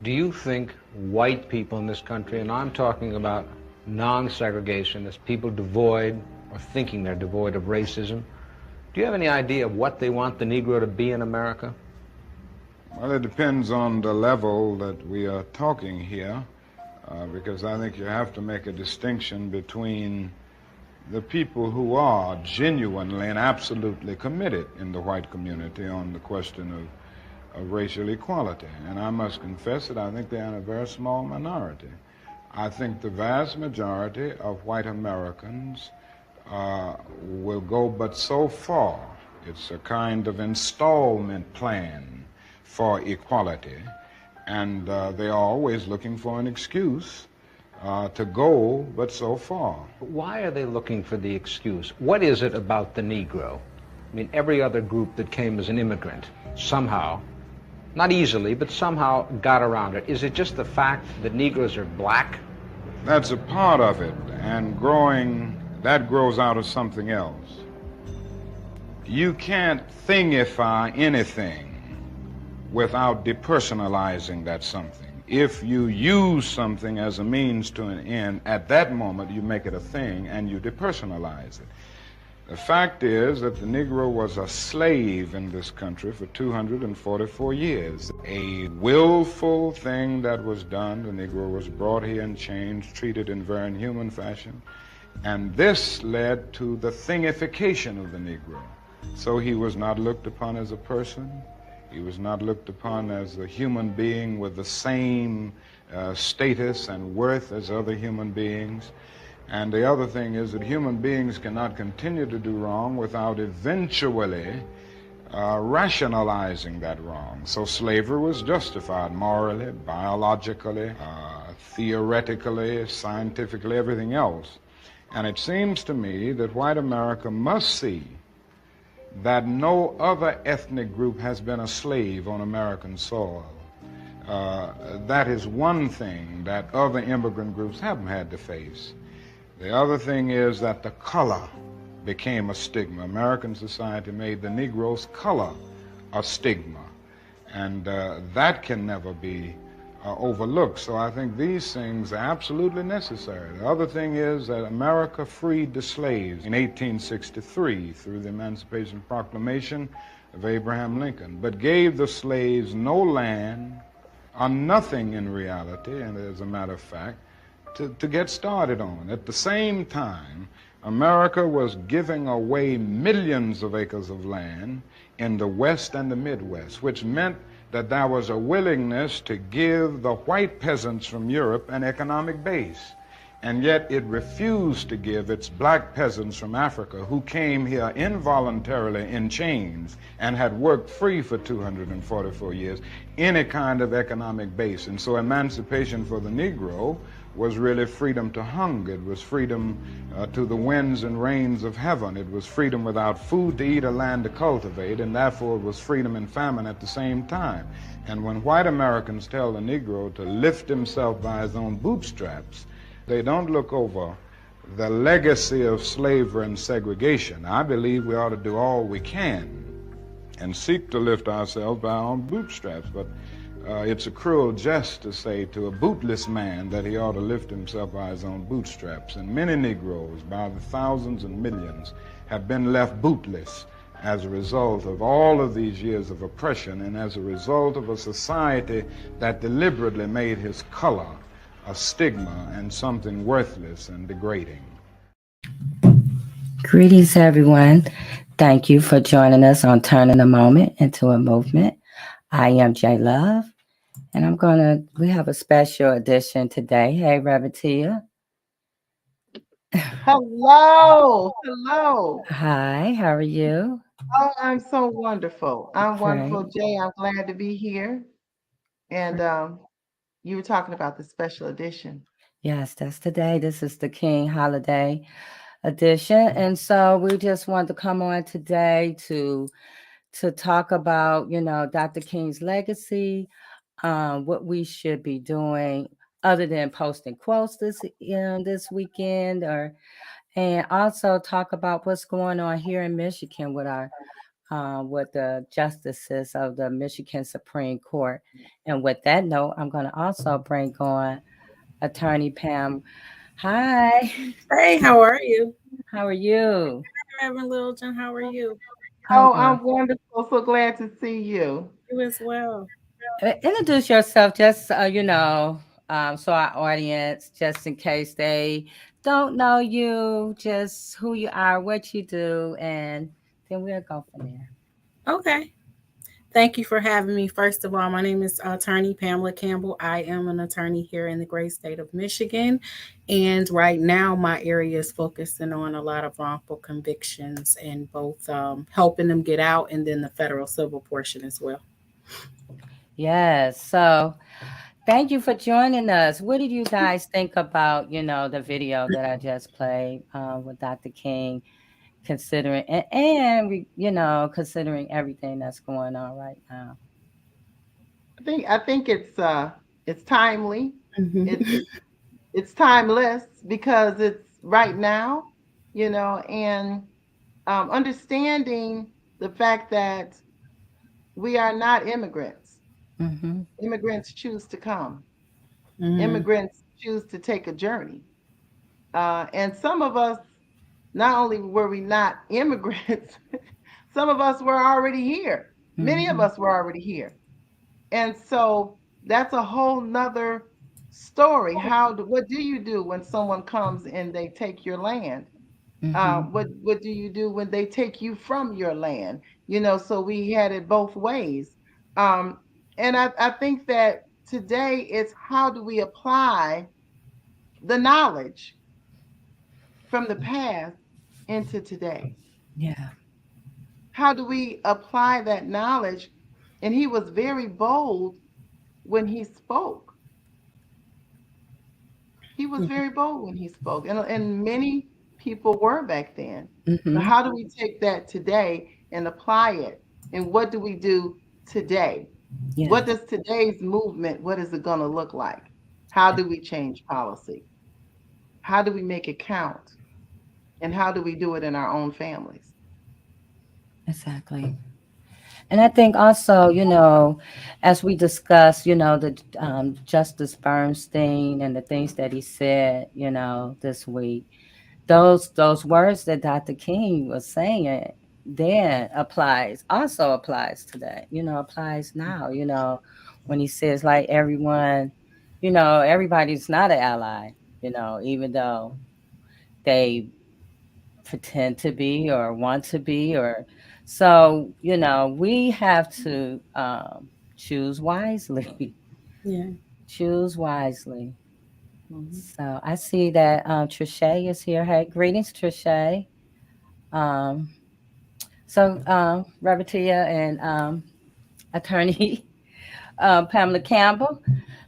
Do you think white people in this country, and I'm talking about non-segregationists, people devoid or thinking they're devoid of racism, do you have any idea of what they want the Negro to be in America? Well, it depends on the level that we are talking here, because I think you have to make a distinction between the people who are genuinely and absolutely committed in the white community on the question of racial equality. And I must confess that I think they're in a very small minority. I think the vast majority of white Americans will go but so far. It's a kind of installment plan for equality, and they are always looking for an excuse to go but so far. Why are they looking for the excuse? What is it about the Negro? I mean, every other group that came as an immigrant somehow, not easily, but somehow got around it. Is it just the fact that Negroes are black? That's a part of it, and that grows out of something else. You can't thingify anything without depersonalizing that something. If you use something as a means to an end, at that moment you make it a thing and you depersonalize it. The fact is that the Negro was a slave in this country for 244 years. A willful thing that was done. The Negro was brought here in chains, treated in very inhuman fashion. And this led to the thingification of the Negro. So he was not looked upon as a person. He was not looked upon as a human being with the same status and worth as other human beings. And the other thing is that human beings cannot continue to do wrong without eventually rationalizing that wrong. So slavery was justified morally, biologically, theoretically, scientifically, everything else. And it seems to me that white America must see that no other ethnic group has been a slave on American soil. That is one thing that other immigrant groups haven't had to face. The other thing is that the color became a stigma. American society made the Negro's color a stigma, and that can never be overlooked. So I think these things are absolutely necessary. The other thing is that America freed the slaves in 1863 through the Emancipation Proclamation of Abraham Lincoln, but gave the slaves no land or nothing in reality, and as a matter of fact, to get started on. At the same time, America was giving away millions of acres of land in the West and the Midwest, which meant that there was a willingness to give the white peasants from Europe an economic base. And yet it refused to give its black peasants from Africa, who came here involuntarily in chains and had worked free for 244 years, any kind of economic base. And so emancipation for the Negro was really freedom to hunger. It was freedom to the winds and rains of heaven. It was freedom without food to eat or land to cultivate, and therefore it was freedom and famine at the same time. And when white Americans tell the Negro to lift himself by his own bootstraps, they don't look over the legacy of slavery and segregation. I believe we ought to do all we can and seek to lift ourselves by our own bootstraps, but it's a cruel jest to say to a bootless man that he ought to lift himself by his own bootstraps. And many Negroes, by the thousands and millions, have been left bootless as a result of all of these years of oppression and as a result of a society that deliberately made his color a stigma and something worthless and degrading. Greetings, everyone. Thank you for joining us on Turning a Moment into a Movement. I am J Love, and we have a special edition today. Hey, Reverend Tia. Hello. Hello. Hi, how are you? Oh, I'm so wonderful. I'm wonderful, Jay. I'm glad to be here. And you were talking about the special edition. Yes, that's today. This is the King Holiday edition. And so we just wanted to come on today to talk about, Dr. King's legacy, what we should be doing other than posting quotes this weekend, and also talk about what's going on here in Michigan with our with the justices of the Michigan Supreme Court. And with that note, I'm going to also bring on Attorney Pam. Hi. Hey, how are you? How are you? Reverend Littlejohn, how are you? I'm wonderful. So glad to see you. You as well. Introduce yourself, just so our audience, just in case they don't know you, just who you are, what you do, and then we'll go from there. Okay. Thank you for having me. First of all, my name is Attorney Pamela Campbell. I am an attorney here in the great state of Michigan. And right now, my area is focusing on a lot of wrongful convictions and both helping them get out and then the federal civil portion as well. Yes. So thank you for joining us. What did you guys think about, the video that I just played with Dr. King, considering considering everything that's going on right now? I think it's timely. It's timeless because it's right now, and understanding the fact that we are not immigrants. Immigrants choose to come. Immigrants choose to take a journey. And some of us, not only were we not immigrants, some of us were already here. Many of us were already here. And so that's a whole nother story. What do you do when someone comes and they take your land? What do you do when they take you from your land? So we had it both ways. And I think that today it's how do we apply the knowledge from the past into today? Yeah. How do we apply that knowledge? And he was very bold when he spoke. He was very bold when he spoke. And many people were back then. But how do we take that today and apply it? And what do we do today? Yeah. What does today's movement, what is it going to look like? How do we change policy? How do we make it count? And how do we do it in our own families? Exactly. And I think also, as we discussed, the Justice Bernstein and the things that he said, this week, those words that Dr. King was saying then also applies today, applies now, when he says like everyone, everybody's not an ally, even though they pretend to be or want to be, or so we have to choose wisely. Yeah, choose wisely. So I see that Trische is here. Hey, greetings, Trische. So Reverend Tia and attorney Pamela Campbell,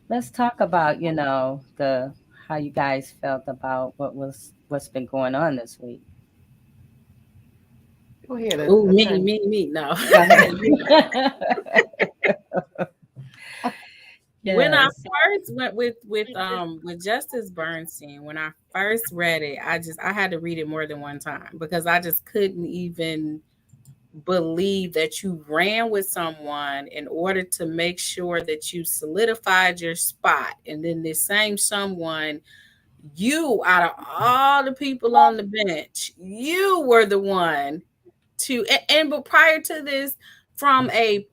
let's talk about how you guys felt about what's been going on this week. Go ahead. Oh, me. No. Yes. When I first went with Justice Bernstein, when I first read it, I had to read it more than one time because I just couldn't even believe that you ran with someone in order to make sure that you solidified your spot, and then this same someone, you, out of all the people on the bench, you were the one but prior to this, from a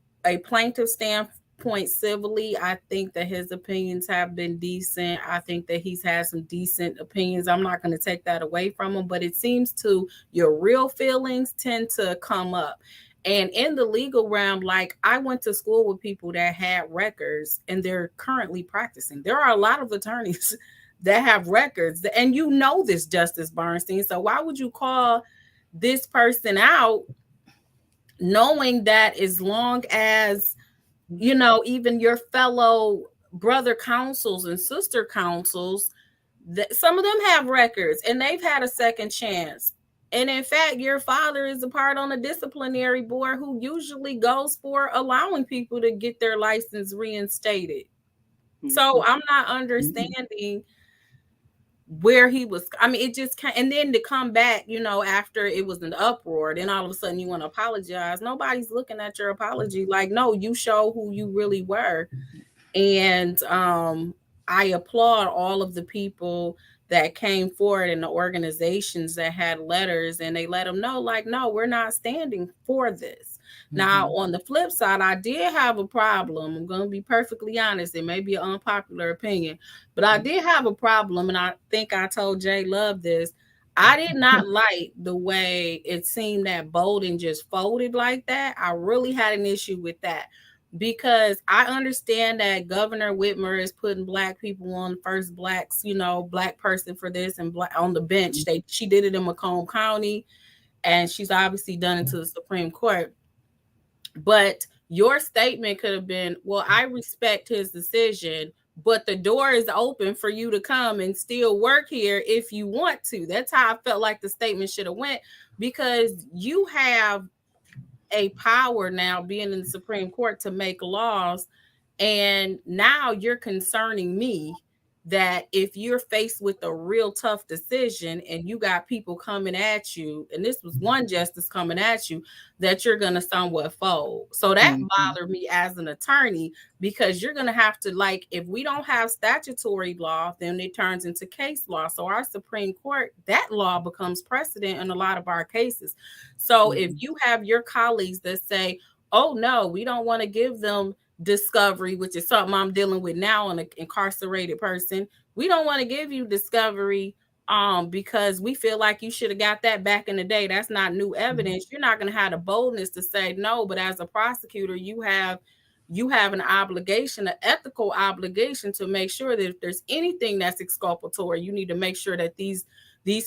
plaintiff standpoint civilly, I think that his opinions have been decent. I think that he's had some decent opinions. I'm not going to take that away from him, but it seems to your real feelings tend to come up. And in the legal realm, like I went to school with people that had records and they're currently practicing. There are a lot of attorneys that have records, and this, Justice Bernstein. So why would you call this person out knowing that as long as, even your fellow brother counsels and sister counsels, that some of them have records and they've had a second chance. And in fact, your father is a part on a disciplinary board who usually goes for allowing people to get their license reinstated. So I'm not understanding where he was. I mean, it just can't. And then to come back, after it was an uproar, then all of a sudden you want to apologize. Nobody's looking at your apology. Like, no, you show who you really were. And I applaud all of the people that came forward and the organizations that had letters, and they let them know, like, no, we're not standing for this. Now, on the flip side, I did have a problem. I'm going to be perfectly honest. It may be an unpopular opinion, but I did have a problem. And I think I told Jay Love this. I did not like the way it seemed that Bolden just folded like that. I really had an issue with that because I understand that Governor Whitmer is putting black people on first blacks, you know, black person for this and black on the bench. She did it in Macomb County, and she's obviously done it to the Supreme Court. But your statement could have been, well, I respect his decision, but the door is open for you to come and still work here if you want to. That's how I felt like the statement should have went, because you have a power now being in the Supreme Court to make laws. And now you're concerning me that if you're faced with a real tough decision and you got people coming at you, and this was one justice coming at you, that you're going to somewhat fold. So that bothered me as an attorney, because you're going to have to, like, if we don't have statutory law, then it turns into case law. So our Supreme Court, that law becomes precedent in a lot of our cases. So if you have your colleagues that say, oh no, we don't want to give them discovery, which is something I'm dealing with now on an incarcerated person. We don't want to give you discovery because we feel like you should have got that back in the day. That's not new evidence. You're not going to have the boldness to say no, but as a prosecutor, you have an obligation, an ethical obligation, to make sure that if there's anything that's exculpatory, you need to make sure that these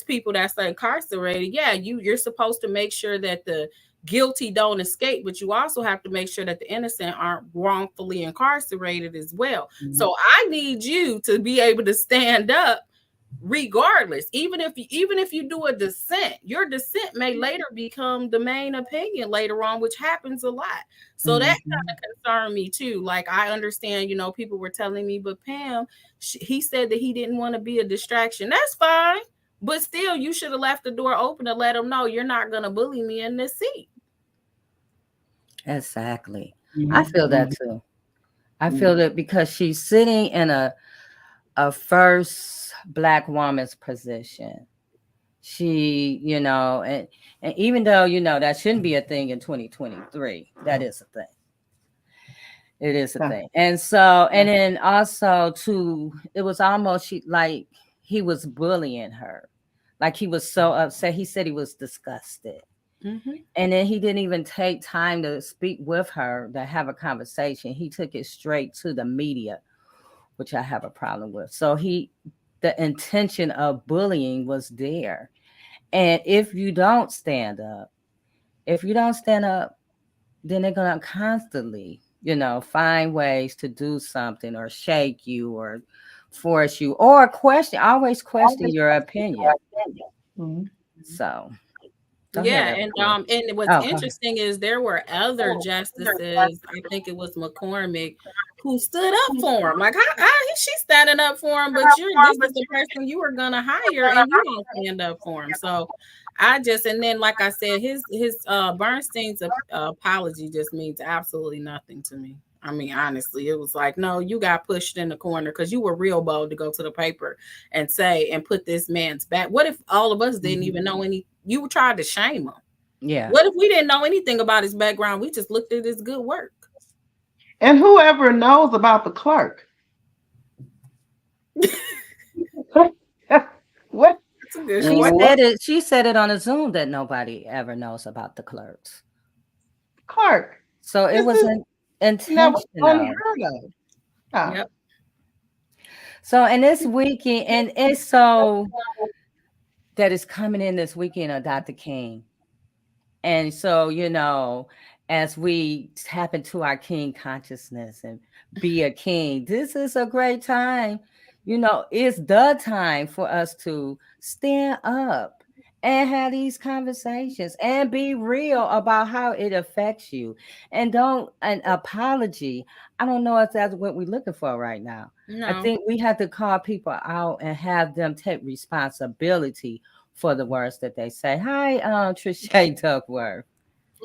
people that's incarcerated, you're supposed to make sure that the guilty don't escape, but you also have to make sure that the innocent aren't wrongfully incarcerated as well. So I need you to be able to stand up regardless. Even if you do a dissent, your dissent may later become the main opinion later on, which happens a lot. So that kind of concerned me too. Like, I understand, you know, people were telling me, but Pam, he said that he didn't want to be a distraction. That's fine. But still, you should have left the door open to let him know you're not going to bully me in this seat. Exactly. I feel that too. I feel that because she's sitting in a first Black woman's position. She, you know, and even though, you know, that shouldn't be a thing in 2023, that is a thing. It is a thing. And so, and then also too, it was almost like he was bullying her. Like, he was so upset. He said he was disgusted. And then he didn't even take time to speak with her, to have a conversation. He took it straight to the media, which I have a problem with. So the intention of bullying was there. And if you don't stand up, then they're going to constantly, you know, find ways to do something or shake you or force you or always question your opinion. So. And what's interesting is there were other justices, I think it was McCormick, who stood up for him. Like, how she's standing up for him, but this is the person you were gonna hire and you don't stand up for him. So and then like I said, his Bernstein's apology just means absolutely nothing to me. I mean, honestly, it was like, no, you got pushed in the corner because you were real bold to go to the paper and say and put this man's back. What if all of us didn't even know you tried to shame him? Yeah. What if we didn't know anything about his background? We just looked at his good work. And whoever knows about the clerk? What? She said it on a Zoom that nobody ever knows about the clerks. Clerk. So it was intentional. Unheard of. Yep. So, and this weekend, and it's so that is coming in this weekend of Dr. King. And so, you know, as we tap into our king consciousness and be a king, this is a great time. You know, it's the time for us to stand up and have these conversations and be real about how it affects you. And an apology. I don't know if that's what we're looking for right now. No. I think we have to call people out and have them take responsibility for the words that they say. Hi, Trische Duckworth.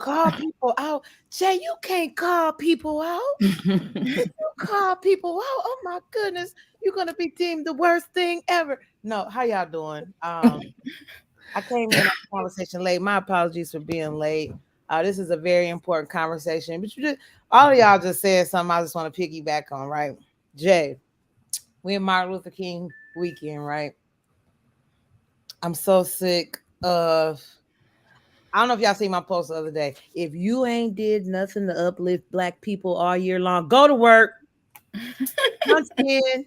Call people out. Jay, you can't call people out. You call people out. Oh my goodness. You're going to be deemed the worst thing ever. No, how y'all doing? I came in on the conversation late. My apologies for being late. This is a very important conversation. But all of y'all just said something I just want to piggyback on, right? Jay, we in Martin Luther King weekend, right? I'm so sick of. I don't know if y'all seen my post the other day. If you ain't did nothing to uplift Black people all year long, go to work. Once again,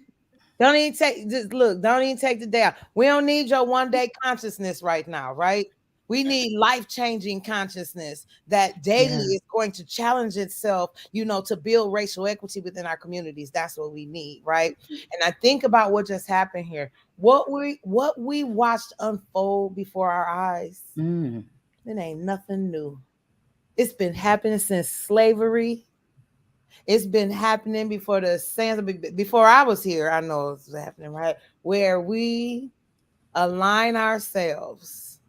don't even take. Just look. Don't even take the day out. We don't need your one day consciousness right now, right? We need life-changing consciousness that daily is going to challenge itself, to build racial equity within our communities. That's what we need, right? And I think about what just happened here. What we watched unfold before our eyes. It ain't nothing new. It's been happening since slavery. It's been happening before before I was here. I know it was happening, right? Where we align ourselves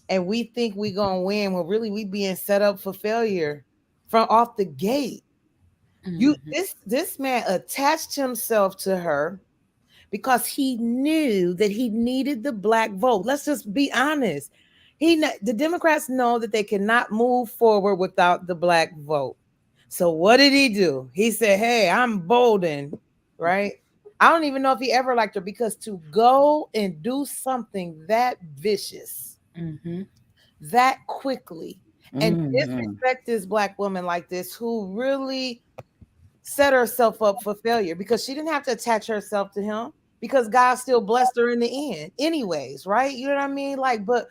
and we think we gonna win when really we being set up for failure from off the gate. This man attached himself to her because he knew that he needed the Black vote. Let's just be honest. The Democrats know that they cannot move forward without the Black vote. So what did he do? He said, hey, I'm Bolden, right? I don't even know if he ever liked her, because to go and do something that vicious, that quickly, and disrespect this Black woman like this, who really set herself up for failure, because she didn't have to attach herself to him, because God still blessed her in the end anyways, right? You know what I mean? But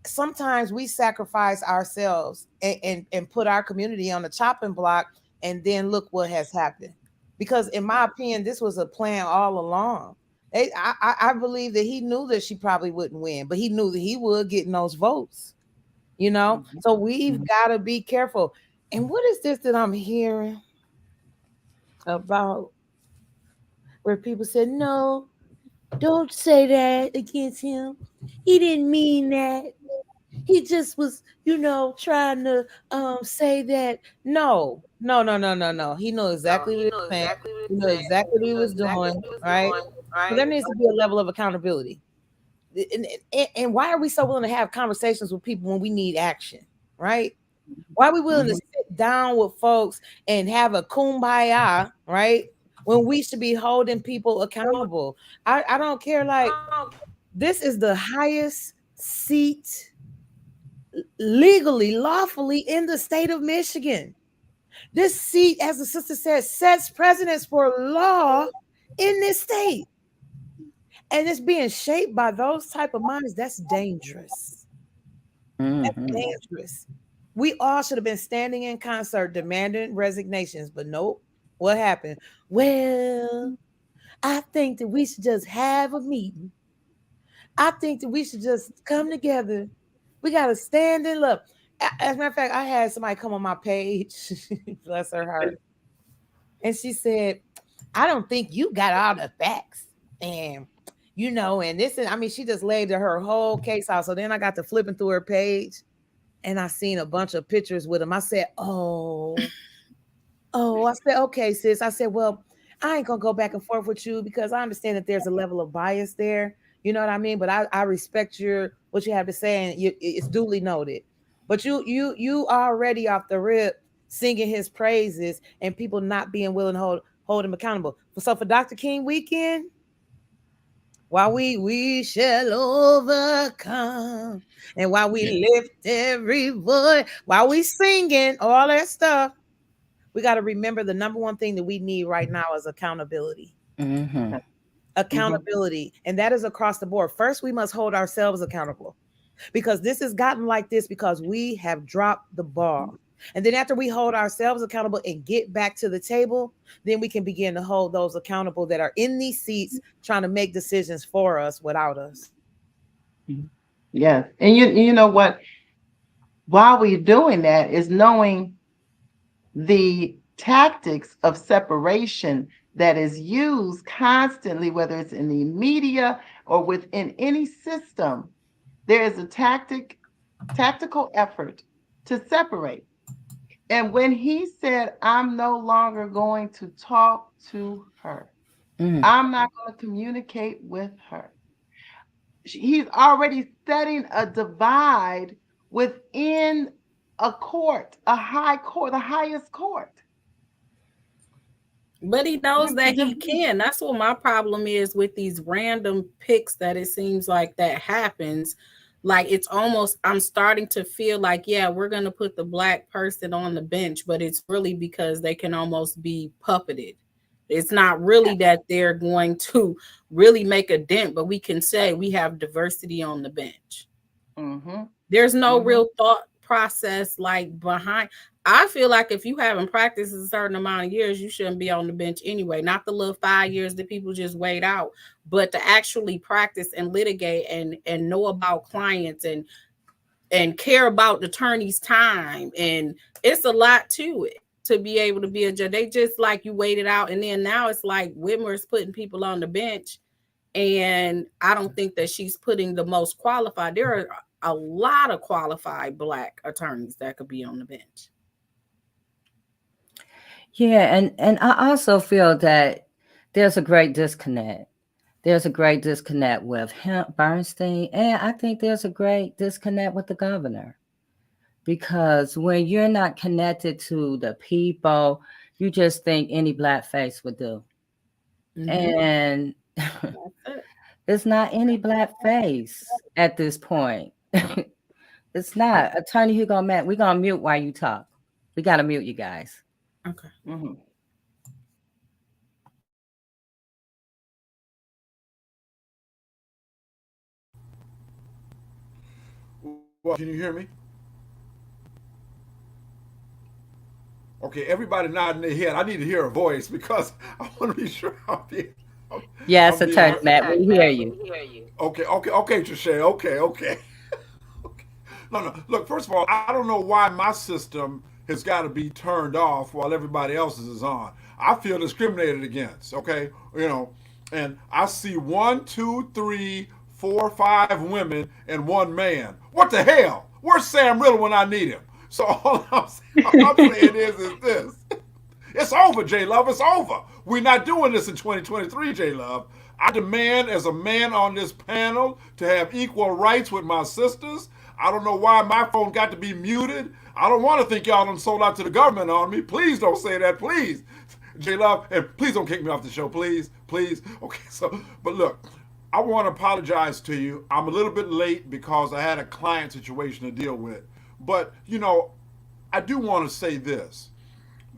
sometimes we sacrifice ourselves and put our community on the chopping block, and then look what has happened. Because in my opinion, this was a plan all along. I believe that he knew that she probably wouldn't win, but he knew that he would get those votes, So we've got to be careful. And what is this that I'm hearing about, where people said, no, don't say that against him. He didn't mean that. He just was, trying to say that. No. He knew exactly what he was saying. He knew exactly what he was doing, right? So there needs to be a level of accountability. And why are we so willing to have conversations with people when we need action, right? Why are we willing to sit down with folks and have a kumbaya, right? When we should be holding people accountable. I don't care. Like, this is the highest seat legally, lawfully in the state of Michigan. This seat, as the sister said, sets precedents for law in this state. And it's being shaped by those type of minds. That's dangerous. That's dangerous. We all should have been standing in concert demanding resignations, but nope. What happened? Well, I think that we should just have a meeting. I think that we should just come together. We got to stand and look. As a matter of fact, I had somebody come on my page, bless her heart, and she said, I don't think you got all the facts. And, and this is, she just laid her whole case out. So then I got to flipping through her page, and I seen a bunch of pictures with him. I said, I said, okay, sis. I said, well, I ain't going to go back and forth with you, because I understand that there's a level of bias there. You know what I mean? But I respect what you have to say, and it's duly noted. But you already off the rip singing his praises, and people not being willing to hold him accountable. So for Dr. King weekend, while we shall overcome, and while we lift every voice, while we singing all that stuff, we got to remember the number one thing that we need right now is accountability. Accountability. And that is across the board. First, we must hold ourselves accountable, because this has gotten like this because we have dropped the ball. And then after we hold ourselves accountable and get back to the table, then we can begin to hold those accountable that are in these seats trying to make decisions for us without us. Yes. And you know what? While we're doing that is knowing the tactics of separation that is used constantly, whether it's in the media or within any system. There is a tactical effort to separate. And when he said, I'm no longer going to talk to her, I'm not going to communicate with her, he's already setting a divide within a court, a high court, the highest court. But he knows that he can. That's what my problem is with these random picks that it seems like that happens. Like it's almost, I'm starting to feel like, yeah, we're going to put the black person on the bench, but it's really because they can almost be puppeted. It's not really that they're going to really make a dent, but we can say we have diversity on the bench. Mm-hmm. There's no real thought process like behind. I feel like if you haven't practiced a certain amount of years, you shouldn't be on the bench anyway. Not the little 5 years that people just wait out, but to actually practice and litigate and know about clients and care about the attorney's time. And it's a lot to it to be able to be a judge. They just like you waited out, and then now it's like Whitmer's putting people on the bench, and I don't think that she's putting the most qualified. There are a lot of qualified black attorneys that could be on the bench. Yeah, and I also feel that there's a great disconnect. There's a great disconnect with him, Bernstein, and I think there's a great disconnect with the governor. Because when you're not connected to the people, you just think any black face would do. And it's not any black face at this point. It's not. Attorney Hugo Mack, we're going to mute while you talk. We got to mute you guys. Okay. Well, can you hear me? Okay, everybody nodding their head. I need to hear a voice because I want to be sure Yes, Attorney Matt, we hear you. Okay, Trische. Okay. No. Look, first of all, I don't know why my system has got to be turned off while everybody else's is on. I feel discriminated against, okay? And I see 1, 2, 3, 4, 5 women and 1 man. What the hell? Where's Sam Riddle when I need him? So all I'm saying is this. It's over, J-Love. It's over. We're not doing this in 2023, J-Love. I demand as a man on this panel to have equal rights with my sisters. I don't know why my phone got to be muted. I don't want to think y'all done sold out to the government on me. Please don't say that, please. J-Love, and please don't kick me off the show, please. Okay, but look, I want to apologize to you. I'm a little bit late because I had a client situation to deal with. But, I do want to say this,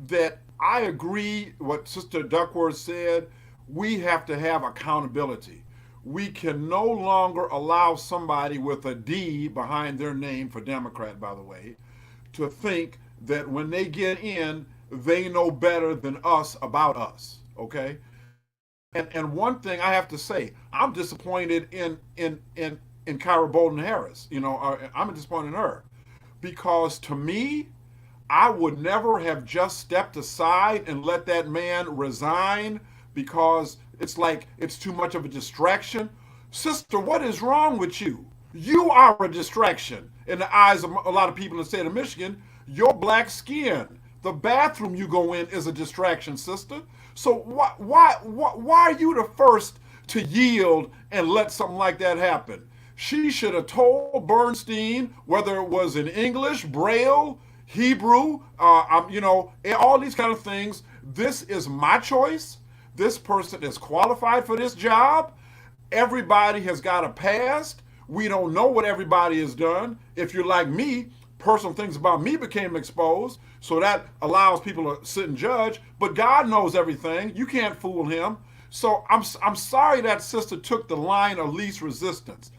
that I agree what Sister Duckworth said. We have to have accountability. We can no longer allow somebody with a D behind their name, for Democrat, by the way, to think that when they get in, they know better than us about us, okay? And one thing I have to say, I'm disappointed in Kyra Bolden Harris. I'm disappointed in her. Because to me, I would never have just stepped aside and let that man resign because it's like it's too much of a distraction. Sister, what is wrong with you? You are a distraction in the eyes of a lot of people in the state of Michigan. Your black skin, the bathroom you go in is a distraction, sister. So why are you the first to yield and let something like that happen? She should have told Bernstein, whether it was in English, Braille, Hebrew, all these kind of things. This is my choice. This person is qualified for this job. Everybody has got a past. We don't know what everybody has done. If you're like me, personal things about me became exposed, so that allows people to sit and judge. But God knows everything. You can't fool him. So I'm sorry that sister took the line of least resistance.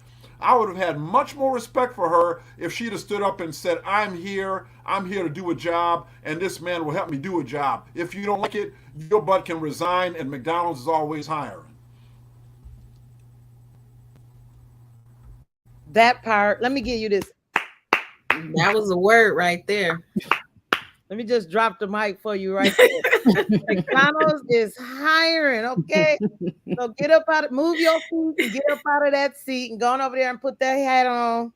I would have had much more respect for her if she'd have stood up and said, I'm here to do a job, and this man will help me do a job. If you don't like it, your butt can resign, and McDonald's is always hiring. That part, let me give you this. That was a word right there. Let me just drop the mic for you right there. McDonald's is hiring, okay? So get up out of, move your feet and get up out of that seat and go on over there and put that hat on.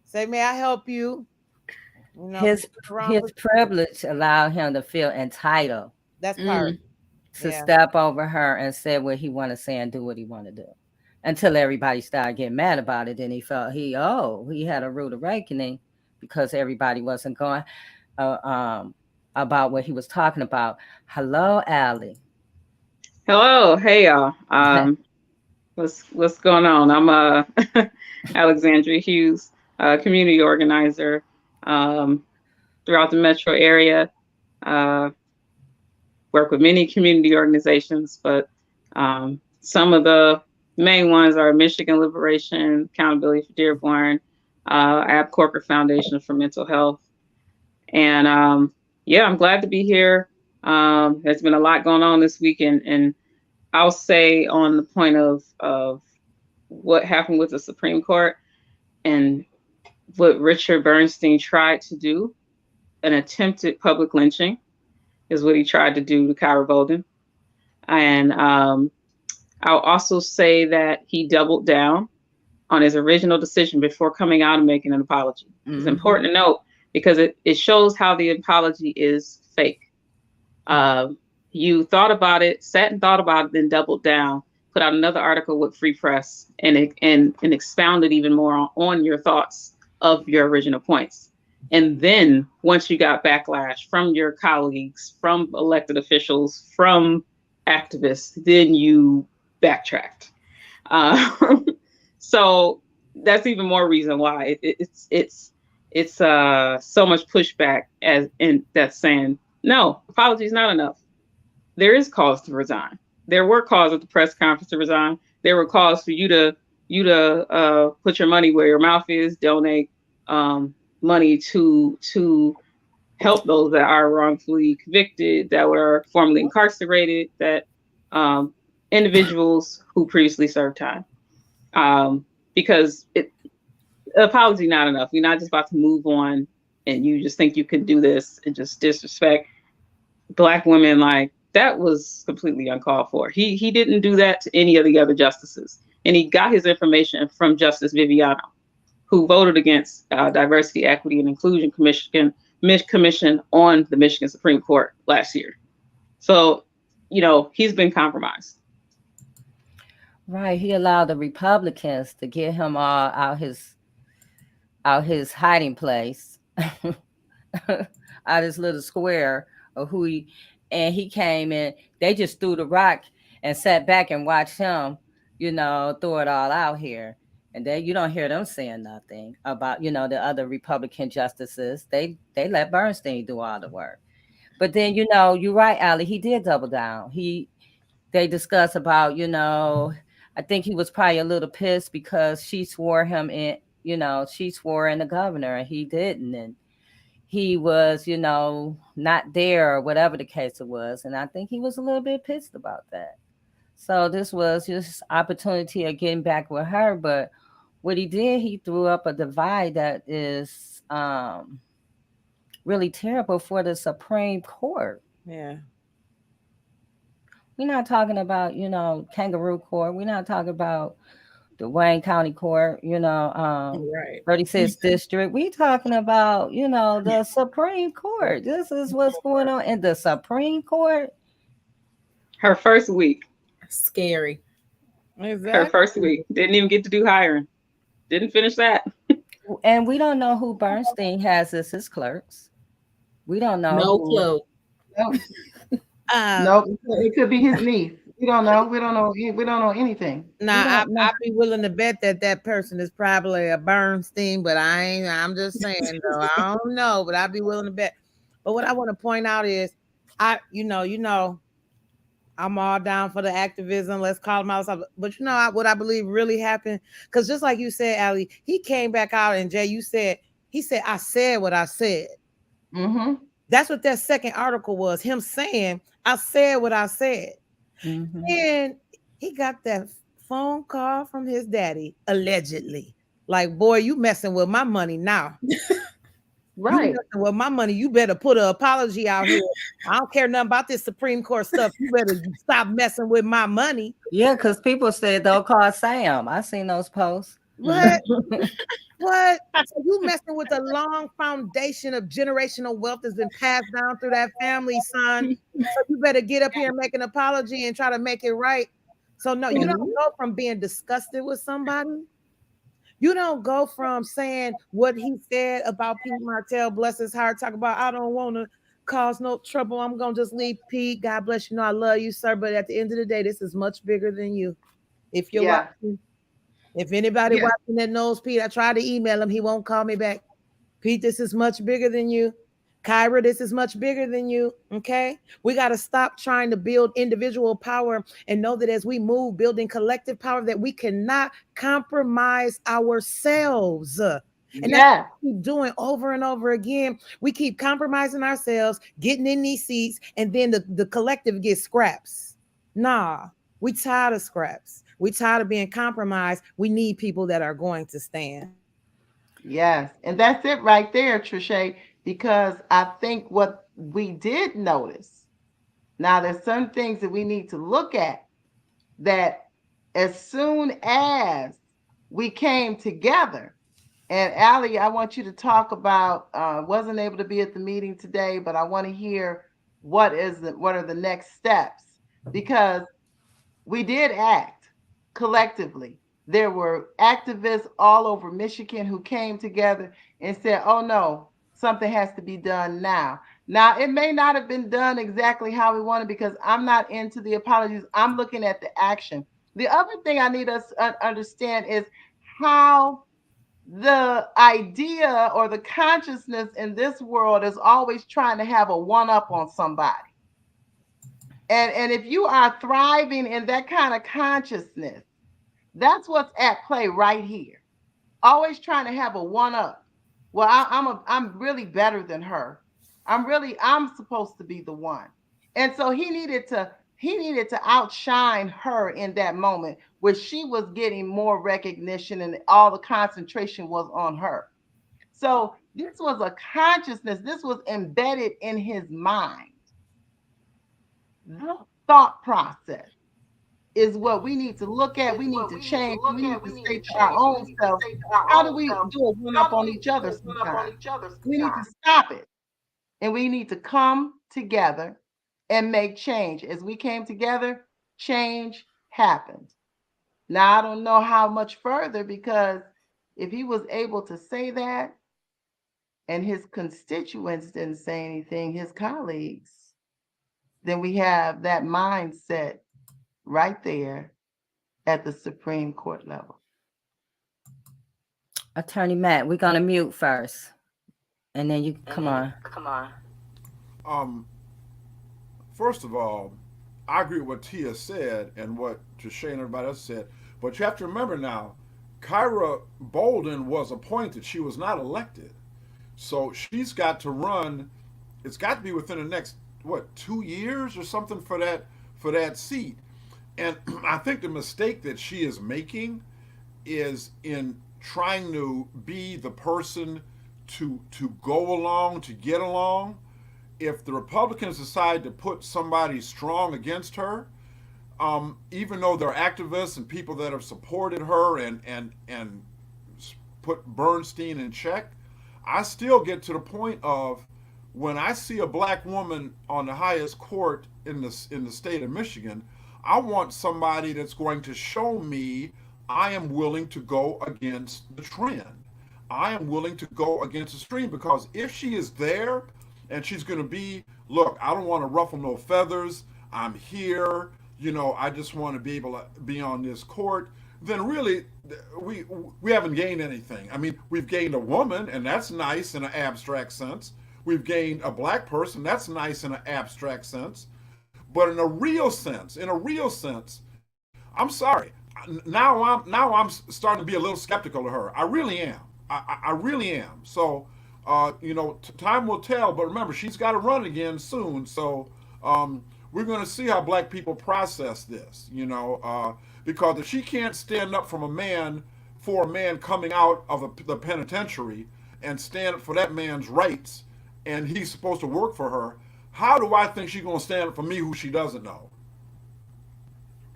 Say, may I help you? His privilege allowed him to feel entitled. That's part. To step over her and say what he want to say and do what he want to do. Until everybody started getting mad about it, and he felt he had a rude awakening because everybody wasn't going. about what he was talking about. Hello, Allie. Hello, hey y'all. What's going on? I'm Alexandria Hughes, community organizer throughout the metro area. Work with many community organizations, but some of the main ones are Michigan Liberation, Accountability for Dearborn, App Corporate Foundation for Mental Health, and yeah, I'm glad to be here. There's been a lot going on this weekend, and I'll say on the point of what happened with the Supreme Court and what Richard Bernstein tried to do, an attempted public lynching is what he tried to do to Kyra Bolden. And I'll also say that he doubled down on his original decision before coming out and making an apology. Mm-hmm. It's important to note because it shows how the apology is fake. You thought about it, sat and thought about it, then doubled down, put out another article with Free Press and expounded even more on your thoughts of your original points. And then once you got backlash from your colleagues, from elected officials, from activists, then you backtracked. So that's even more reason why it's so much pushback that's saying, no, apology is not enough. There is cause to resign. There were calls at the press conference to resign. There were calls for you to put your money where your mouth is, donate money to help those that are wrongfully convicted, that were formerly incarcerated, that individuals who previously served time. Because apology not enough. You're not just about to move on and you just think you can do this and just disrespect Black women. Like, that was completely uncalled for. He didn't do that to any of the other justices. And he got his information from Justice Viviano, who voted against Diversity, Equity, and Inclusion Commission on the Michigan Supreme Court last year. So, he's been compromised. Right. He allowed the Republicans to get him all out his hiding place, out his little square of who he came in. They just threw the rock and sat back and watched him, throw it all out here. And then you don't hear them saying nothing about, the other Republican justices. They let Bernstein do all the work. But then, you're right, Allie, he did double down. They discussed about, I think he was probably a little pissed because she swore him in, she swore in the governor and he didn't. And he was, not there or whatever the case it was. And I think he was a little bit pissed about that. So this was just opportunity of getting back with her. But what he did, he threw up a divide that is really terrible for the Supreme Court. Yeah. We're not talking about, kangaroo court. We're not talking about the Wayne County Court, right. 36th District. We're talking about, the Supreme Court. This is what's going on in the Supreme Court. Her first week. Scary. Exactly. Her first week. Didn't even get to do hiring. Didn't finish that. And we don't know who Bernstein has as his clerks. We don't know. No clue. No, it could be his niece. We don't know. We don't know anything. Now, I'd be willing to bet that person is probably a Bernstein, but I'm just saying though. I don't know, but I'd be willing to bet. But what I want to point out is, I'm all down for the activism. Let's call him out. But what I believe really happened, because just like you said, Allie, he came back out and Jay, he said, I said what I said. Mm-hmm. That's what that second article was, him saying, I said what I said. Mm-hmm. And he got that phone call from his daddy, allegedly. Like, boy, you messing with my money now. Right. Well, my money, you better put an apology out here. I don't care nothing about this Supreme Court stuff. You better stop messing with my money. Yeah, because people said they'll call Sam. I seen those posts. What? What? So you messing with a long foundation of generational wealth that's been passed down through that family, son. So you better get up here and make an apology and try to make it right. So no, you don't go from being disgusted with somebody. You don't go from saying what he said about Pete Martell, bless his heart, talk about I don't want to cause no trouble. I'm gonna just leave Pete. God bless you. Know I love you, sir. But at the end of the day, this is much bigger than you. If you're Yeah. watching, if anybody Yeah. watching that knows Pete, I tried to email him. He won't call me back. Pete, this is much bigger than you. Kyra, this is much bigger than you. Okay. We got to stop trying to build individual power and know that as we move, building collective power, that we cannot compromise ourselves. And that's what we keep doing over and over again. We keep compromising ourselves, getting in these seats, and then the collective gets scraps. Nah, we tired of scraps. We tired of being compromised. We need people that are going to stand. Yes, and that's it right there, Trische, because I think what we did notice, now there's some things that we need to look at, that as soon as we came together, and Allie, I want you to talk about, wasn't able to be at the meeting today, but I want to hear what are the next steps, because we did act collectively. There were activists all over Michigan who came together and said, oh no, something has to be done now. Now, it may not have been done exactly how we wanted, because I'm not into the apologies. I'm looking at the action. The other thing I need us to understand is how the idea or the consciousness in this world is always trying to have a one-up on somebody. And if you are thriving in that kind of consciousness, that's what's at play right here. Always trying to have a one-up. Well, I'm really better than her. I'm supposed to be the one. And so he needed to outshine her in that moment where she was getting more recognition and all the concentration was on her. So this was a consciousness. This was embedded in his mind. The thought process is what we need to look at. We need to change. We need to say to our own selves, how do we do a one-up on each other sometimes? We need to stop it. And we need to come together and make change. As we came together, change happened. Now, I don't know how much further, because if he was able to say that and his constituents didn't say anything, his colleagues, then we have that mindset right there at the Supreme Court level. Attorney Matt, we're going to mute first. And then you come on. First of all, I agree with what Tia said and what Trische and everybody else said. But you have to remember now, Kyra Bolden was appointed. She was not elected. So she's got to run. It's got to be within the next, 2 years or something for that seat. And I think the mistake that she is making is in trying to be the person to go along, to get along. If the Republicans decide to put somebody strong against her, even though there are activists and people that have supported her and put Bernstein in check, I still get to the point of, when I see a black woman on the highest court in the state of Michigan, I want somebody that's going to show me I am willing to go against the trend. I am willing to go against the stream, because if she is there and she's going to be, look, I don't want to ruffle no feathers, I'm here, I just want to be able to be on this court, then really we haven't gained anything. I mean, we've gained a woman, and that's nice in an abstract sense. We've gained a black person, that's nice in an abstract sense. But in a real sense, I'm sorry. Now I'm starting to be a little skeptical of her. I really am. I really am. So, time will tell. But remember, she's got to run again soon. So we're going to see how black people process this. Because if she can't stand up for a man coming out of the penitentiary and stand up for that man's rights, and he's supposed to work for her, how do I think she's going to stand up for me, who she doesn't know?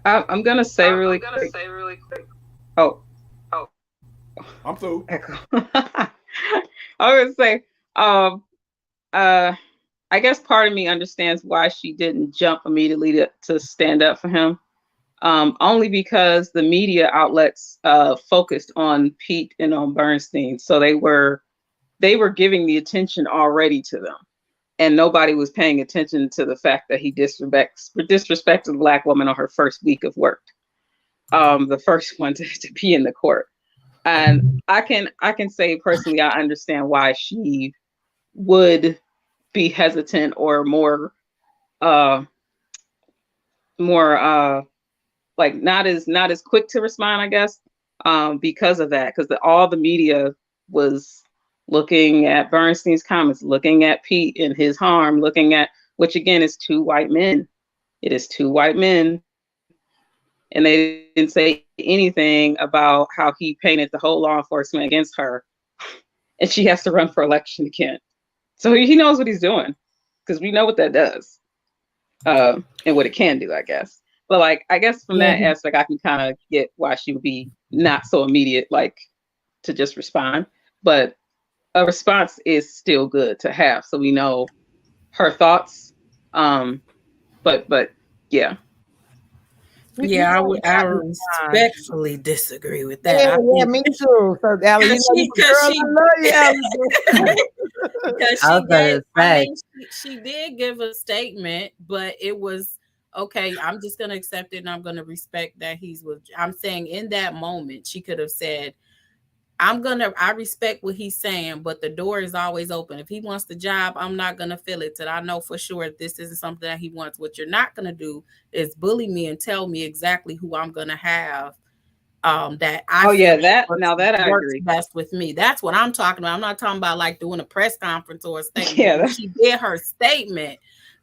I'm going to say really quick. Oh. I'm through. I was going to say, I guess part of me understands why she didn't jump immediately to stand up for him. Only because the media outlets focused on Pete and on Bernstein. So they were giving the attention already to them. and nobody was paying attention to the fact that he disrespected a Black woman on her first week of work, the first one to be in the court. And I can say personally, I understand why she would be hesitant or more like not as quick to respond, I guess, because of that, because all the media was looking at Bernstein's comments, looking at Pete and his harm, looking at, which again is two white men. It is two white men. And they didn't say anything about how he painted the whole law enforcement against her. And she has to run for election again. So he knows what he's doing, because we know what that does. And what it can do, I guess. But like, I guess from that aspect, I can kind of get why she would be not so immediate, like to just respond. But a response is still good to have, so we know her thoughts. But yeah. Yeah, I respectfully disagree with that. Yeah, me too. So, Allie, she did give a statement, but it was okay. I'm just gonna accept it, and I'm gonna respect that he's with. I'm saying in that moment, she could have said, I respect what he's saying, but the door is always open. If he wants the job, I'm not going to fill it till I know for sure this isn't something that he wants. What you're not going to do is bully me and tell me exactly who I'm going to have. That I I agree. Best with me. That's what I'm talking about. I'm not talking about like doing a press conference or a statement. Yeah, when she did her statement,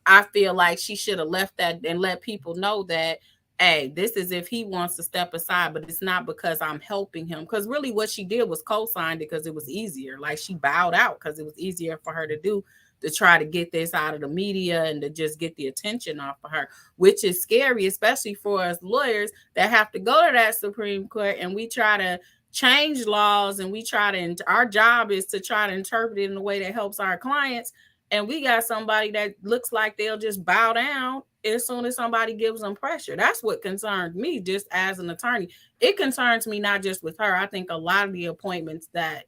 I feel like she should have left that and let people know that, hey, this is if he wants to step aside, but it's not because I'm helping him. Because really what she did was co-signed because it was easier. Like she bowed out because it was easier for her to do, to try to get this out of the media and to just get the attention off of her, which is scary, especially for us lawyers that have to go to that Supreme Court and we try to change laws and we try to, our job is to try to interpret it in a way that helps our clients. And we got somebody that looks like they'll just bow down as soon as somebody gives them pressure. That's what concerns me just as an attorney. It concerns me not just with her. I think a lot of the appointments that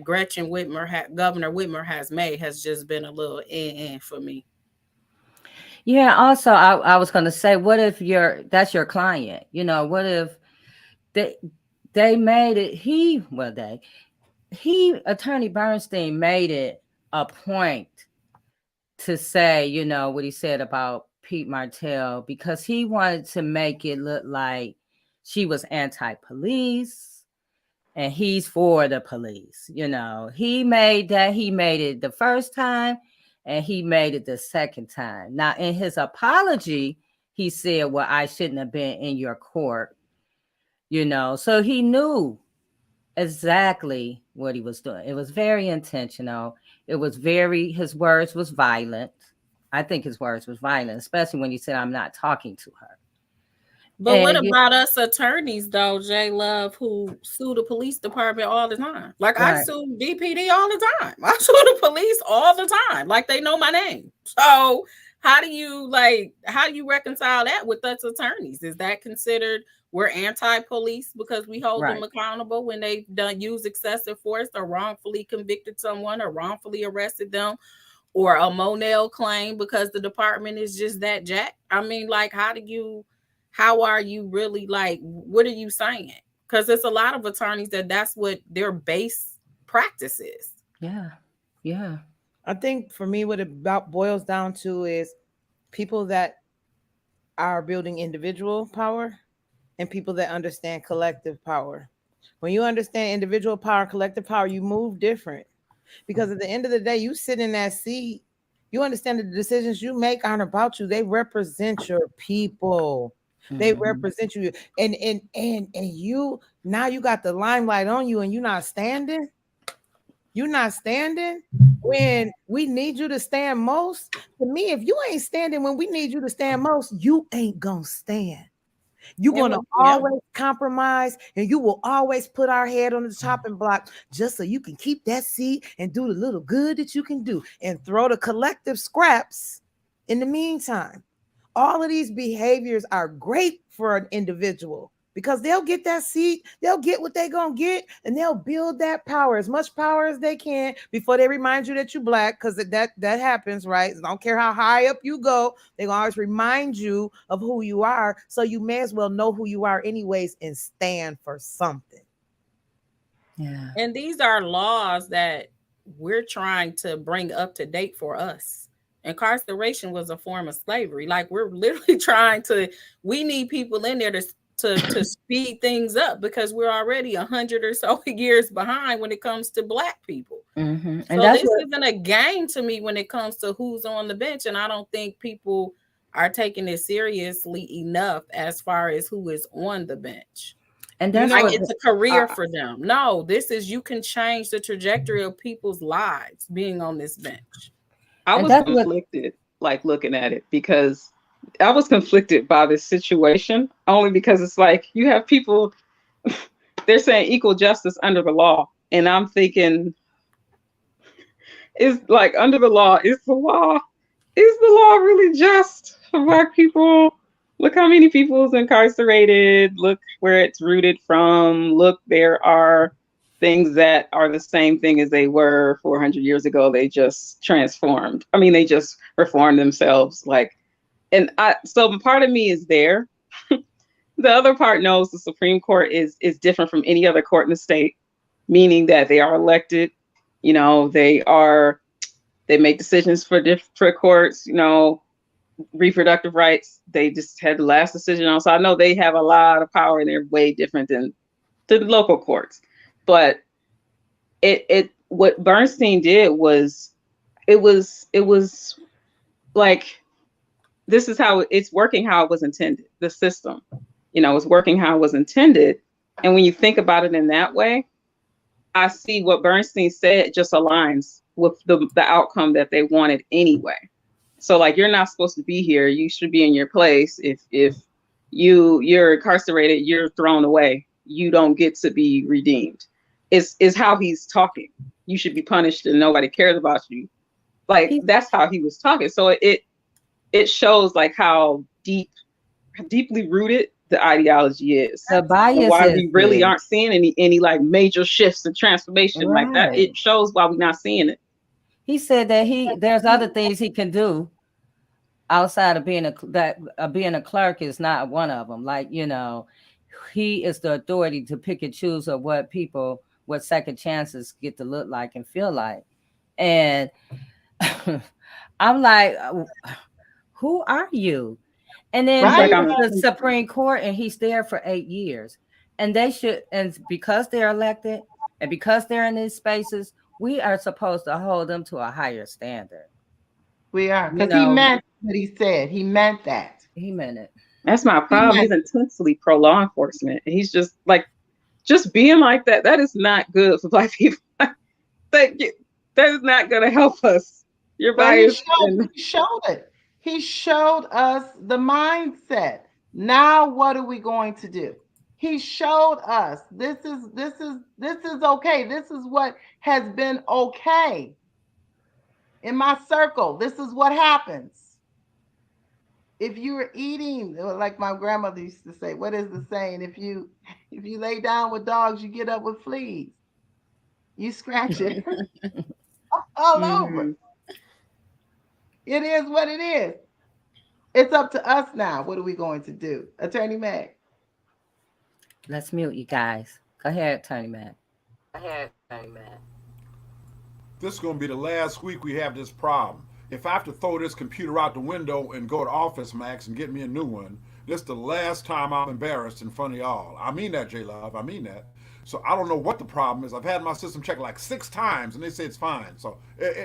Gretchen Whitmer, Governor Whitmer has made has just been a little for me. Yeah, also, I was going to say, what if that's your client? You know, what if they made it, Attorney Bernstein made it a point to say, you know, what he said about Pete Martell, because he wanted to make it look like she was anti-police and he's for the police. You know, he made it the first time and he made it the second time. Now, in his apology, he said, well, I shouldn't have been in your court, you know, so he knew exactly what he was doing. It was very intentional. His words was violent. I think his words was violent, especially when he said, I'm not talking to her. But what about us attorneys, though, J Love, who sue the police department all the time? Like, right. I sue DPD all the time. I sue the police all the time. Like, they know my name. So how do you reconcile that with us attorneys? Is that considered we're anti-police because we hold them accountable when they've used excessive force or wrongfully convicted someone or wrongfully arrested them, or a Monell claim because the department is just that jacked? I mean, like, how are you really, like, what are you saying? Because there's a lot of attorneys that's what their base practice is. Yeah. Yeah. I think for me, what it about boils down to is people that are building individual power and people that understand collective power. When you understand individual power, collective power, you move different. Because at the end of the day, you sit in that seat, you understand the decisions you make aren't about you. They represent your people. They represent you. And you, now you got the limelight on you and you're not standing. You're not standing when we need you to stand most. To me, if you ain't standing when we need you to stand most, you ain't gonna stand. You're going to always compromise, and you will always put our head on the chopping block just so you can keep that seat and do the little good that you can do and throw the collective scraps in the meantime. All of these behaviors are great for an individual because they'll get that seat, they'll get what they're gonna get, and they'll build that power, as much power as they can before they remind you that you're black, because that happens, right? I don't care how high up you go, they're gonna always remind you of who you are. So you may as well know who you are anyways and stand for something. Yeah. And these are laws that we're trying to bring up to date for us. Incarceration was a form of slavery. Like, we're literally trying to, we need people in there to speed things up, because we're already 100 or so years behind when it comes to Black people. Mm-hmm. So this isn't a game to me when it comes to who's on the bench. And I don't think people are taking it seriously enough as far as who is on the bench. And that's like it's a career for them. No, this is, you can change the trajectory of people's lives being on this bench. I was conflicted, like, looking at it, because I was conflicted by this situation, only because it's like, you have people, they're saying equal justice under the law. And I'm thinking, is like, under the law is the law really just for Black people? Look how many people is incarcerated. Look where it's rooted from. Look, there are things that are the same thing as they were 400 years ago. They just transformed. I mean, they just reformed themselves. Like, and so part of me is there. The other part knows the Supreme Court is different from any other court in the state, meaning that they are elected. You know, they make decisions for different courts, you know, reproductive rights, they just had the last decision on. So I know they have a lot of power, and they're way different than the local courts. But what Bernstein did was, it was like, this is how it's working, how it was intended. The system, you know, is working how it was intended. And when you think about it in that way, I see what Bernstein said just aligns with the outcome that they wanted anyway. So, like, you're not supposed to be here. You should be in your place. If you're incarcerated, you're thrown away. You don't get to be redeemed. Is how he's talking. You should be punished and nobody cares about you. Like, that's how he was talking. So it shows like how deeply rooted the ideology is. The bias, and why we really aren't seeing any like major shifts and transformation like that. It shows why we're not seeing it. He said that there's other things he can do outside of being a clerk is not one of them. Like, you know, he is the authority to pick and choose of what second chances get to look like and feel like. And I'm like, who are you? And then the Supreme Court, and he's there for 8 years. And because they're elected and because they're in these spaces, we are supposed to hold them to a higher standard. We are, because he meant what he said. He meant that. He meant it. That's my problem. He's intensely pro law enforcement. And he's just like, just being like that. That is not good for Black people. That is not going to help us. Your bias. He showed it. He showed us the mindset. Now, what are we going to do? He showed us this is okay. This is what has been okay. In my circle, this is what happens. If you're eating, like my grandmother used to say, what is the saying? If you lay down with dogs, you get up with fleas. You scratch it all over. It is what it is. It's up to us now. What are we going to do? Attorney Mack. Let's mute you guys. Go ahead, Attorney Mack. This is going to be the last week we have this problem. If I have to throw this computer out the window and go to Office Max and get me a new one, this is the last time I'm embarrassed in front of y'all. I mean that, J-Love. I mean that. So I don't know what the problem is. I've had my system checked like 6 times, and they say it's fine. So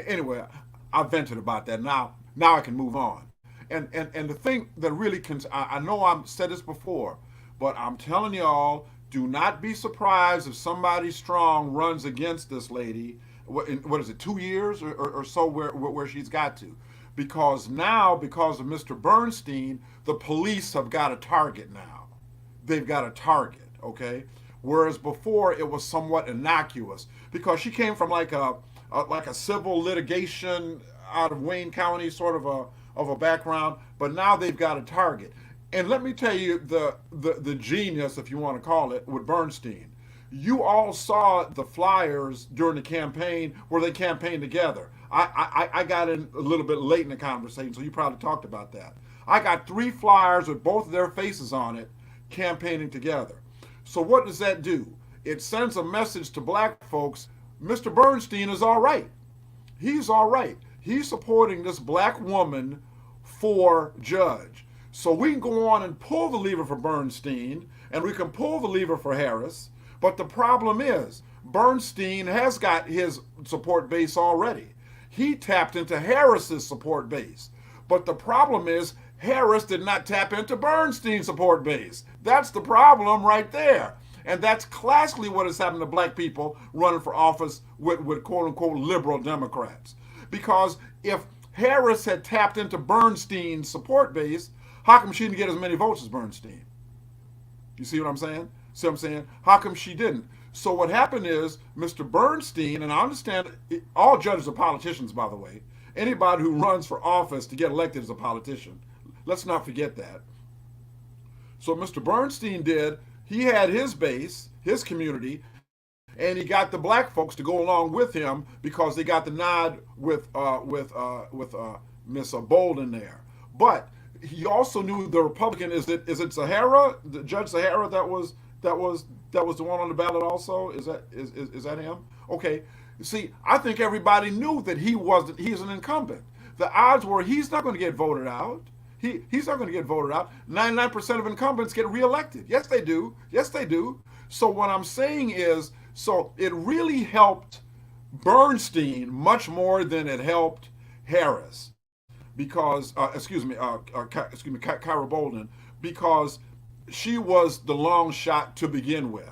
anyway, I vented about that. Now I can move on. And the thing that really I know I've said this before, but I'm telling y'all, do not be surprised if somebody strong runs against this lady. What is it, 2 years or so where she's got to? Because now, because of Mr. Bernstein, the police have got a target now. They've got a target, okay? Whereas before it was somewhat innocuous because she came from like a civil litigation out of Wayne County sort of a background, but now they've got a target. And let me tell you the genius, if you want to call it, with Bernstein. You all saw the flyers during the campaign where they campaigned together. I got in a little bit late in the conversation, so you probably talked about that. I got 3 flyers with both of their faces on it campaigning together. So what does that do? It sends a message to black folks, Mr. Bernstein is all right. He's all right. He's supporting this black woman for judge. So we can go on and pull the lever for Bernstein, and we can pull the lever for Harris. But the problem is, Bernstein has got his support base already. He tapped into Harris's support base. But the problem is, Harris did not tap into Bernstein's support base. That's the problem right there. And that's classically what has happened to black people running for office with quote-unquote liberal Democrats. Because if Harris had tapped into Bernstein's support base, how come she didn't get as many votes as Bernstein? You see what I'm saying? See what I'm saying? How come she didn't? So what happened is Mr. Bernstein, and I understand all judges are politicians, by the way. Anybody who runs for office to get elected is a politician. Let's not forget that. So Mr. Bernstein did, he had his base, his community, and he got the black folks to go along with him because they got the nod with Miss Bolden there. But he also knew the Republican, is it Sahara, Judge Sahara that was the one on the ballot also? Is that him? Okay. See, I think everybody knew that he's an incumbent. The odds were he's not going to get voted out. He's not going to get voted out. 99% of incumbents get reelected. Yes, they do. Yes, they do. So what I'm saying is, so it really helped Bernstein much more than it helped Harris, because Kyra Bolden, because she was the long shot to begin with.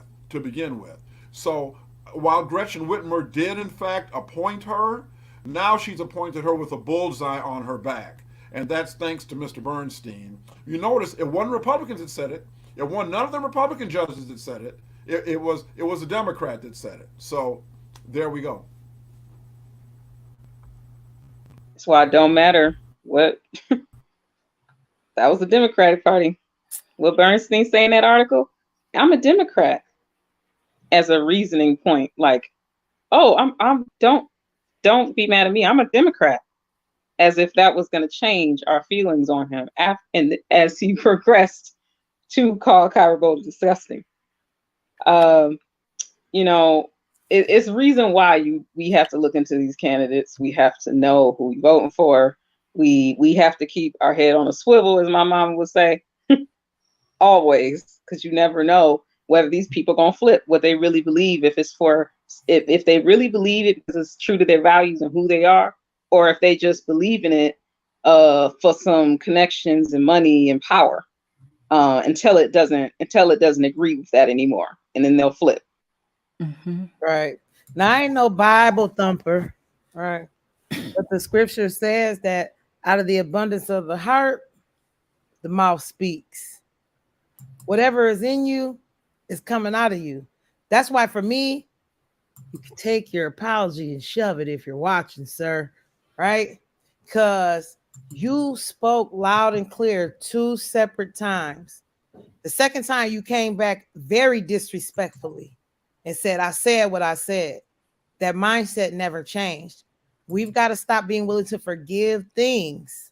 So while Gretchen Whitmer did in fact appoint her, now she's appointed her with a bullseye on her back. And that's thanks to Mr. Bernstein. You notice it wasn't Republicans that said it. It wasn't none of the Republican judges that said it. It was a Democrat that said it. So there we go. That's why it don't matter what. That was the Democratic Party. What Bernstein say in that article? I'm a Democrat, as a reasoning point. Like, oh, I'm don't be mad at me. I'm a Democrat. As if that was going to change our feelings on him and as he progressed to call Kyra Bolden disgusting. It's reason why we have to look into these candidates. We have to know who we're voting for. We have to keep our head on a swivel, as my mom would say, always, because you never know whether these people are going to flip what they really believe, if they really believe it because it's true to their values and who they are, or if they just believe in it for some connections and money and power, until it doesn't agree with that anymore, and then they'll flip. Mm-hmm. Right. Now I ain't no Bible thumper, right? But the scripture says that out of the abundance of the heart, the mouth speaks. Whatever is in you is coming out of you. That's why for me, you can take your apology and shove it if you're watching, sir. Right? Because you spoke loud and clear 2 separate times. The second time you came back very disrespectfully and said, I said what I said. That mindset never changed. We've got to stop being willing to forgive things,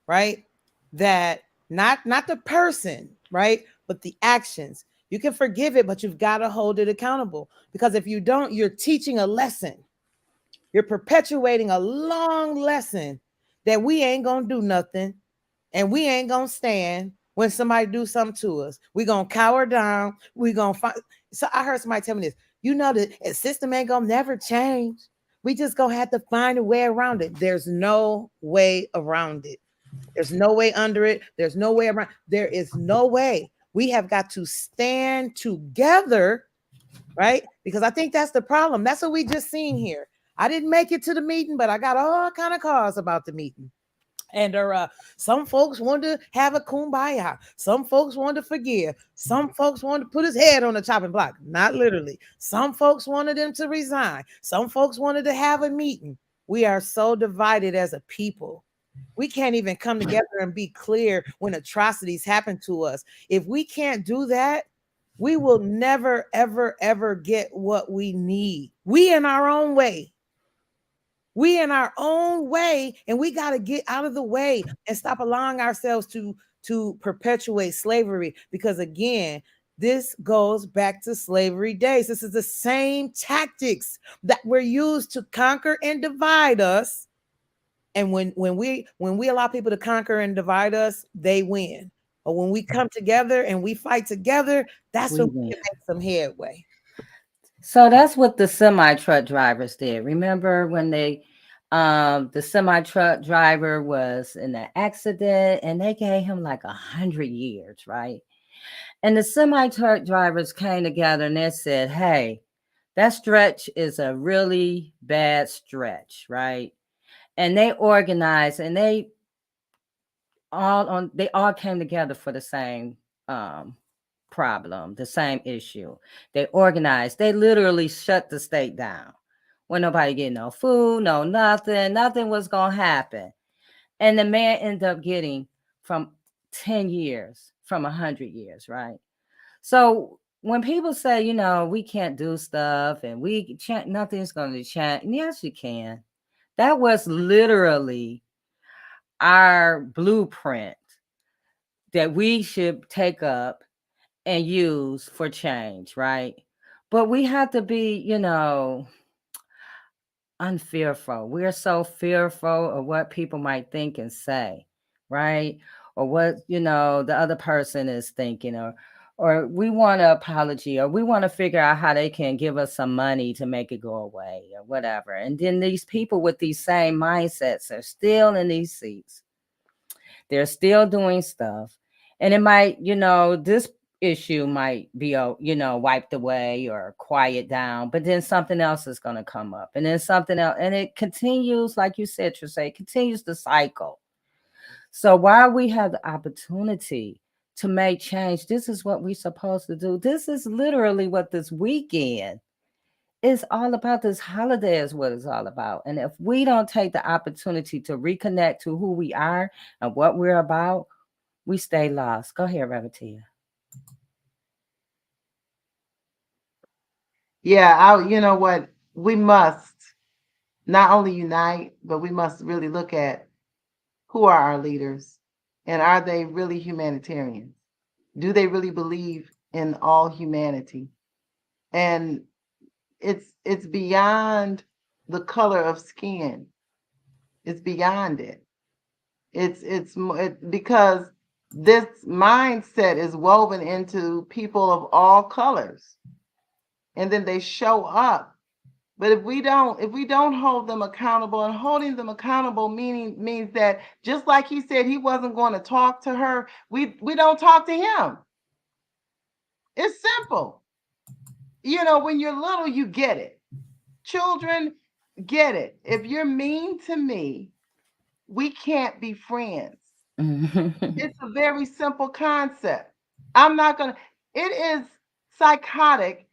right? That not the person, right? But the actions. You can forgive it, but you've got to hold it accountable. Because if you don't, you're teaching a lesson. You're perpetuating a long lesson that we ain't going to do nothing and we ain't going to stand when somebody do something to us. We're going to cower down. We're going to fight. So I heard somebody tell me this. You know, the system ain't going to never change. We just going to have to find a way around it. There's no way around it. There's no way under it. There's no way around. There is no way. We have got to stand together, right? Because I think that's the problem. That's what we just seen here. I didn't make it to the meeting, but I got all kind of calls about the meeting. And some folks wanted to have a kumbaya. Some folks wanted to forgive. Some folks wanted to put his head on the chopping block. Not literally. Some folks wanted him to resign. Some folks wanted to have a meeting. We are so divided as a people. We can't even come together and be clear when atrocities happen to us. If we can't do that, we will never, ever, ever get what we need. We in our own way. We in our own way, and we got to get out of the way and stop allowing ourselves to perpetuate slavery. Because again, this goes back to slavery days. This is the same tactics that were used to conquer and divide us. And when we allow people to conquer and divide us, they win. But when we come together and we fight together, that's when we can make some headway. So that's what the semi-truck drivers did. Remember when they the semi-truck driver was in an accident and they gave him like 100 years, right? And the semi-truck drivers came together and they said, hey, that stretch is a really bad stretch, right? And they organized and they all came together for the same problem, the same issue. They organized. They literally shut the state down. When nobody getting no food, no nothing was gonna happen. And the man ended up getting from 10 years, from 100 years, right? So when people say, you know, we can't do stuff and we can't, nothing's going to change. Yes, you can. That was literally our blueprint that we should take up and use for change, right? But we have to be, you know, unfearful. We're so fearful of what people might think and say, right? Or what, you know, the other person is thinking, or we want an apology, or we want to figure out how they can give us some money to make it go away or whatever. And then these people with these same mindsets are still in these seats. They're still doing stuff. And it might, you know, this issue might be, you know, wiped away or quiet down, but then something else is going to come up and then something else. And it continues, like you said, Trische, it continues the cycle. So while we have the opportunity to make change, this is what we're supposed to do. This is literally what this weekend is all about. This holiday is what it's all about. And if we don't take the opportunity to reconnect to who we are and what we're about, we stay lost. Go ahead, Reverend Tia. Yeah, you know what? We must not only unite, but we must really look at who are our leaders and are they really humanitarians? Do they really believe in all humanity? And it's beyond the color of skin. It's beyond it. It's because this mindset is woven into people of all colors. And then they show up. But if we don't hold them accountable, and holding them accountable means that just like he said he wasn't going to talk to her, we don't talk to him. It's simple. You know, when you're little, you get it. Children get it. If you're mean to me, we can't be friends. It's a very simple concept. It is psychotic.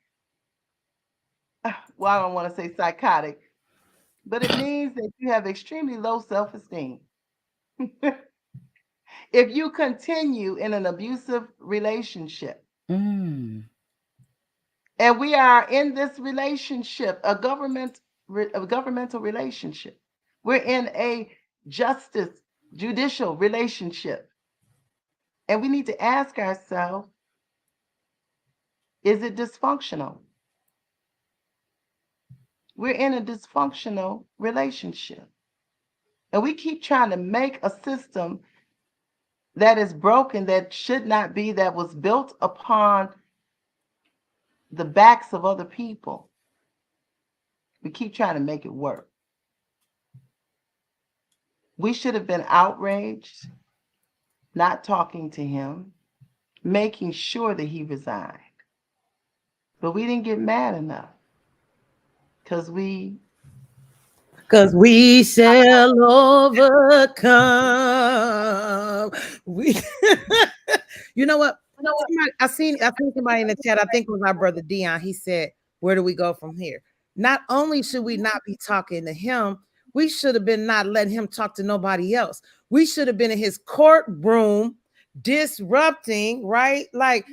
Well, I don't want to say psychotic, but it means that you have extremely low self-esteem. If you continue in an abusive relationship, and we are in this relationship, a governmental relationship, we're in a judicial relationship, and we need to ask ourselves, is it dysfunctional? We're in a dysfunctional relationship. And we keep trying to make a system that is broken, that should not be, that was built upon the backs of other people. We keep trying to make it work. We should have been outraged, not talking to him, making sure that he resigned. But we didn't get mad enough. Because we shall overcome. You know what? I seen somebody in the chat. I think it was our brother Dion. He said, "Where do we go from here?" Not only should we not be talking to him, we should have been not letting him talk to nobody else. We should have been in his courtroom disrupting, right? Like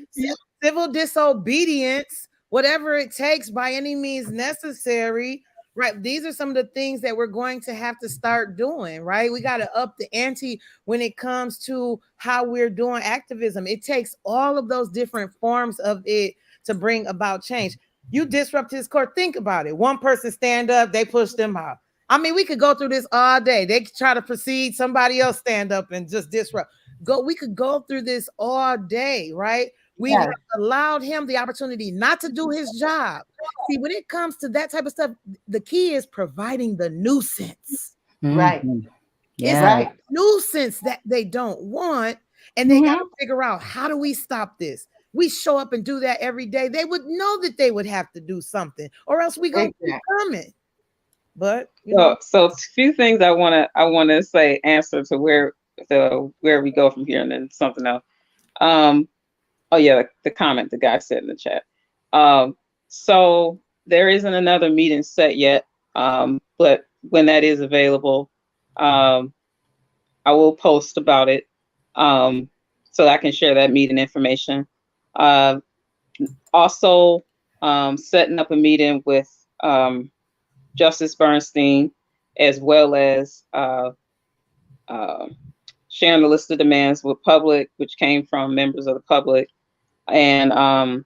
civil disobedience, whatever it takes by any means necessary, right? These are some of the things that we're going to have to start doing, right? We got to up the ante when it comes to how we're doing activism. It takes all of those different forms of it to bring about change. You disrupt his court. Think about it. One person stand up, they push them out. I mean, we could go through this all day. They try to proceed, somebody else stand up and just disrupt. We could go through this all day, right? We have allowed him the opportunity not to do his job. See, when it comes to that type of stuff, the key is providing the nuisance. Right. It's a nuisance that they don't want, and they got to figure out, how do we stop this? We show up and do that every day. They would know that they would have to do something, or else we go keep coming. But so a few things I wanna say, answer to where we go from here, and then something else. Oh yeah, the comment the guy said in the chat. So there isn't another meeting set yet, but when that is available, I will post about it, so I can share that meeting information. Also, setting up a meeting with Justice Bernstein, as well as sharing the list of demands with public, which came from members of the public, and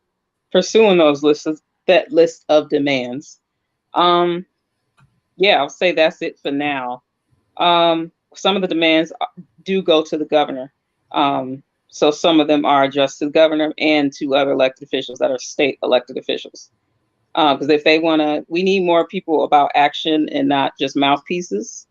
pursuing that list of demands. Yeah, I'll say that's it for now. Some of the demands do go to the governor. So some of them are addressed to the governor and to other elected officials that are state elected officials. Because if they we need more people about action and not just mouthpieces,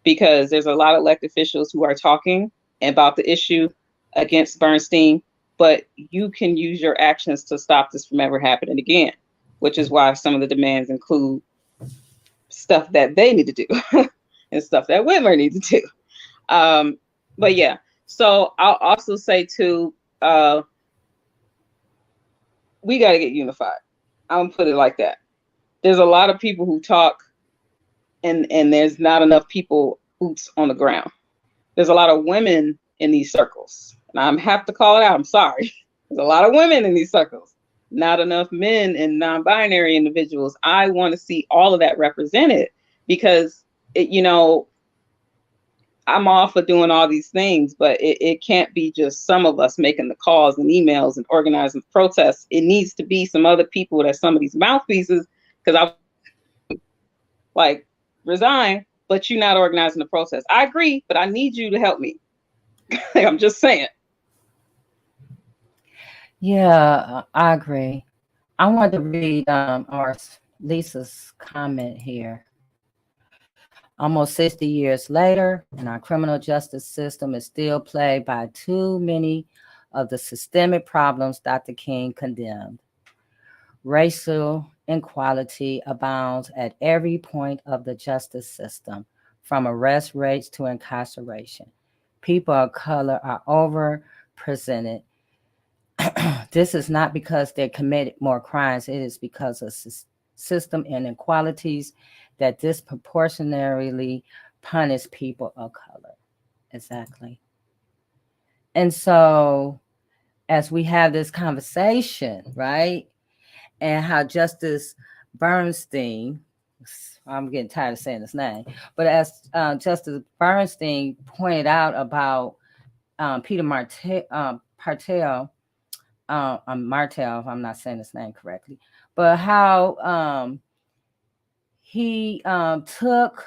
because there's a lot of elected officials who are talking about the issue against Bernstein, but you can use your actions to stop this from ever happening again, which is why some of the demands include stuff that they need to do and stuff that women need to do. But yeah, so I'll also say too, we got to get unified. I'm gonna put it like that. There's a lot of people who talk, and there's not enough people boots on the ground. There's a lot of women in these circles, and I have to call it out. I'm sorry. There's a lot of women in these circles, not enough men and non-binary individuals. I want to see all of that represented, because I'm all for doing all these things, but it can't be just some of us making the calls and emails and organizing protests. It needs to be some other people that's some of these mouthpieces, because I resign, but you're not organizing the protest. I agree, but I need you to help me. I'm just saying. Yeah, I agree. I want to read Lisa's comment here. Almost 60 years later, and our criminal justice system is still plagued by too many of the systemic problems Dr. King condemned. Racial inequality abounds at every point of the justice system, from arrest rates to incarceration. People of color are overrepresented. This is not because they committed more crimes. It is because of system inequalities that disproportionately punish people of color. Exactly. And so as we have this conversation, right, and how Justice Bernstein, I'm getting tired of saying his name, but as Justice Bernstein pointed out about Peter Martell, Martell, if I'm not saying his name correctly, but how he took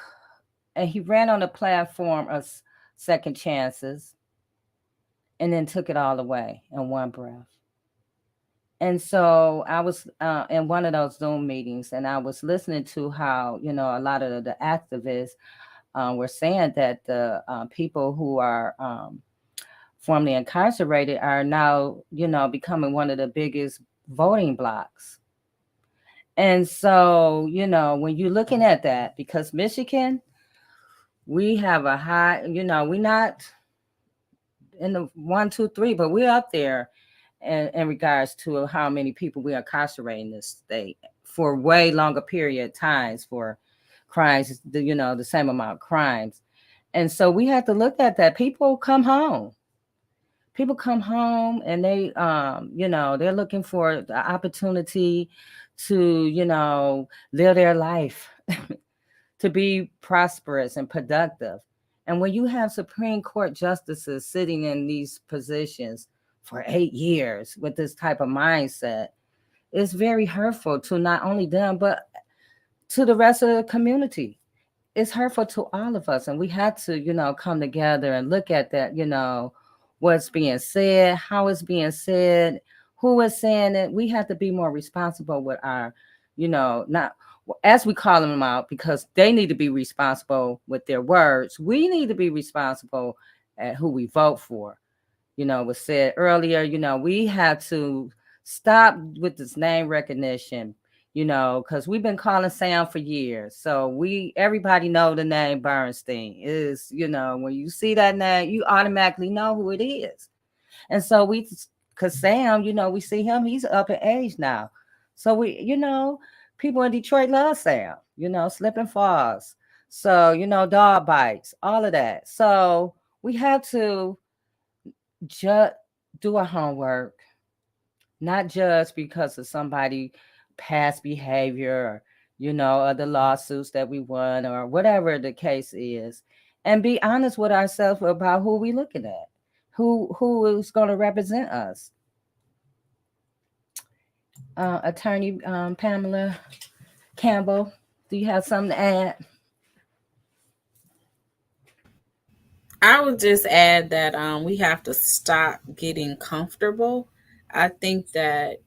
and he ran on the platform of second chances and then took it all away in one breath. And so I was in one of those Zoom meetings, and I was listening to how, a lot of the activists were saying that the people who are formerly incarcerated are now, becoming one of the biggest voting blocs. And so, when you're looking at that, because Michigan, we have a high, we're not in the 1, 2, 3, but we're up there in regards to how many people we incarcerate in this state for way longer period of times for crimes, the same amount of crimes. And so we have to look at that. People come home. People come home and they, they're looking for the opportunity to, live their life, to be prosperous and productive. And when you have Supreme Court justices sitting in these positions for 8 years with this type of mindset, it's very hurtful to not only them, but to the rest of the community. It's hurtful to all of us. And we have to, come together and look at that, what's being said, how it's being said, who is saying it. We have to be more responsible with our, not as we call them out, because they need to be responsible with their words. We need to be responsible at who we vote for. Was said earlier, we have to stop with this name recognition, because we've been calling Sam for years. So everybody know the name Bernstein is, when you see that name, you automatically know who it is. And so because Sam, we see him, he's up in age now. So people in Detroit love Sam, slip and falls. So, dog bites, all of that. So we have to just do our homework, not just because of somebody past behavior or, other lawsuits that we won or whatever the case is, and be honest with ourselves about who we looking at, who is going to represent us. Attorney Pamela Campbell, do you have something to add? I would just add that we have to stop getting comfortable. I think that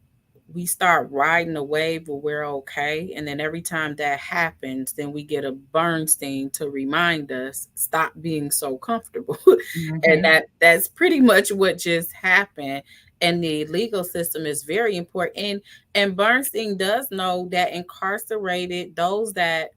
we start riding the wave where we're okay, and then every time that happens, then we get a Bernstein to remind us stop being so comfortable. And that's pretty much what just happened. And the legal system is very important. And Bernstein does know that incarcerated, those that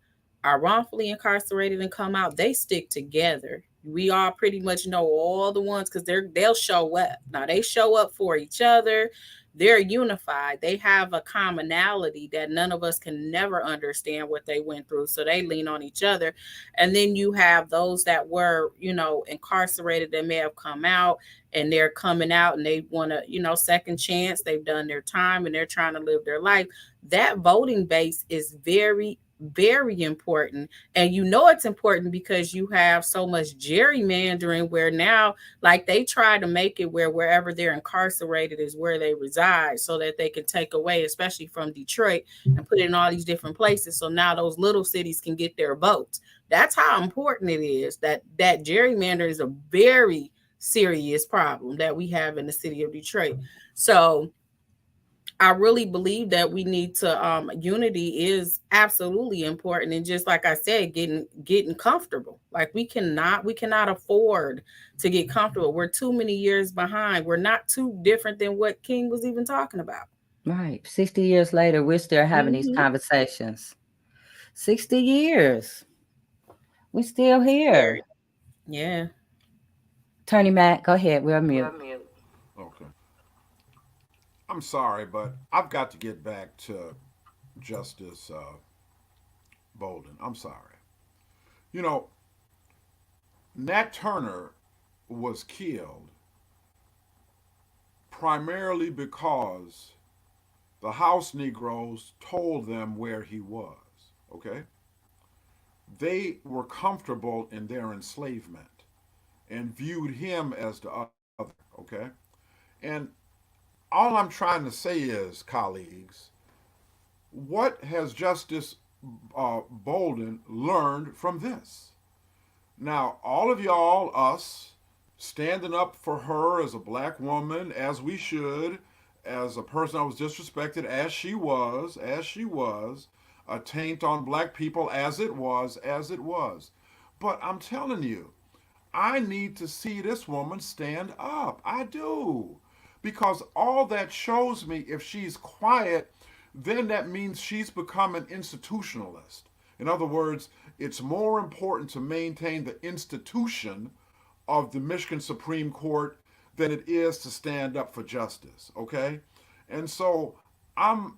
are wrongfully incarcerated and come out, they stick together. We all pretty much know all the ones because they'll show up. Now they show up for each other. They're unified. They have a commonality that none of us can never understand what they went through. So they lean on each other. And then you have those that were, incarcerated that may have come out and they're coming out and they want to, second chance. They've done their time and they're trying to live their life. That voting base is very, very important. And it's important because you have so much gerrymandering where now, like, they try to make it where wherever they're incarcerated is where they reside so that they can take away, especially from Detroit, and put it in all these different places. So now those little cities can get their votes. That's how important it is. That gerrymander is a very serious problem that we have in the city of Detroit. So I really believe that we need to unity is absolutely important. And just like I said, getting comfortable. Like we cannot afford to get comfortable. We're too many years behind. We're not too different than what King was even talking about. Right. 60 years later, we're still having these conversations. 60 years. We're still here. Yeah. Attorney Mack, go ahead. We're mute. Okay. I'm sorry, but I've got to get back to Justice Bolden. I'm sorry. Nat Turner was killed primarily because the house Negroes told them where he was, okay? They were comfortable in their enslavement and viewed him as the other, okay? And all I'm trying to say is, colleagues, what has Justice Bolden learned from this? Now, all of y'all, us, standing up for her as a black woman, as we should, as a person that was disrespected, as she was, a taint on black people, as it was. But I'm telling you, I need to see this woman stand up. I do. Because all that shows me, if she's quiet, then that means she's become an institutionalist. In other words, it's more important to maintain the institution of the Michigan Supreme Court than it is to stand up for justice, okay? And so I'm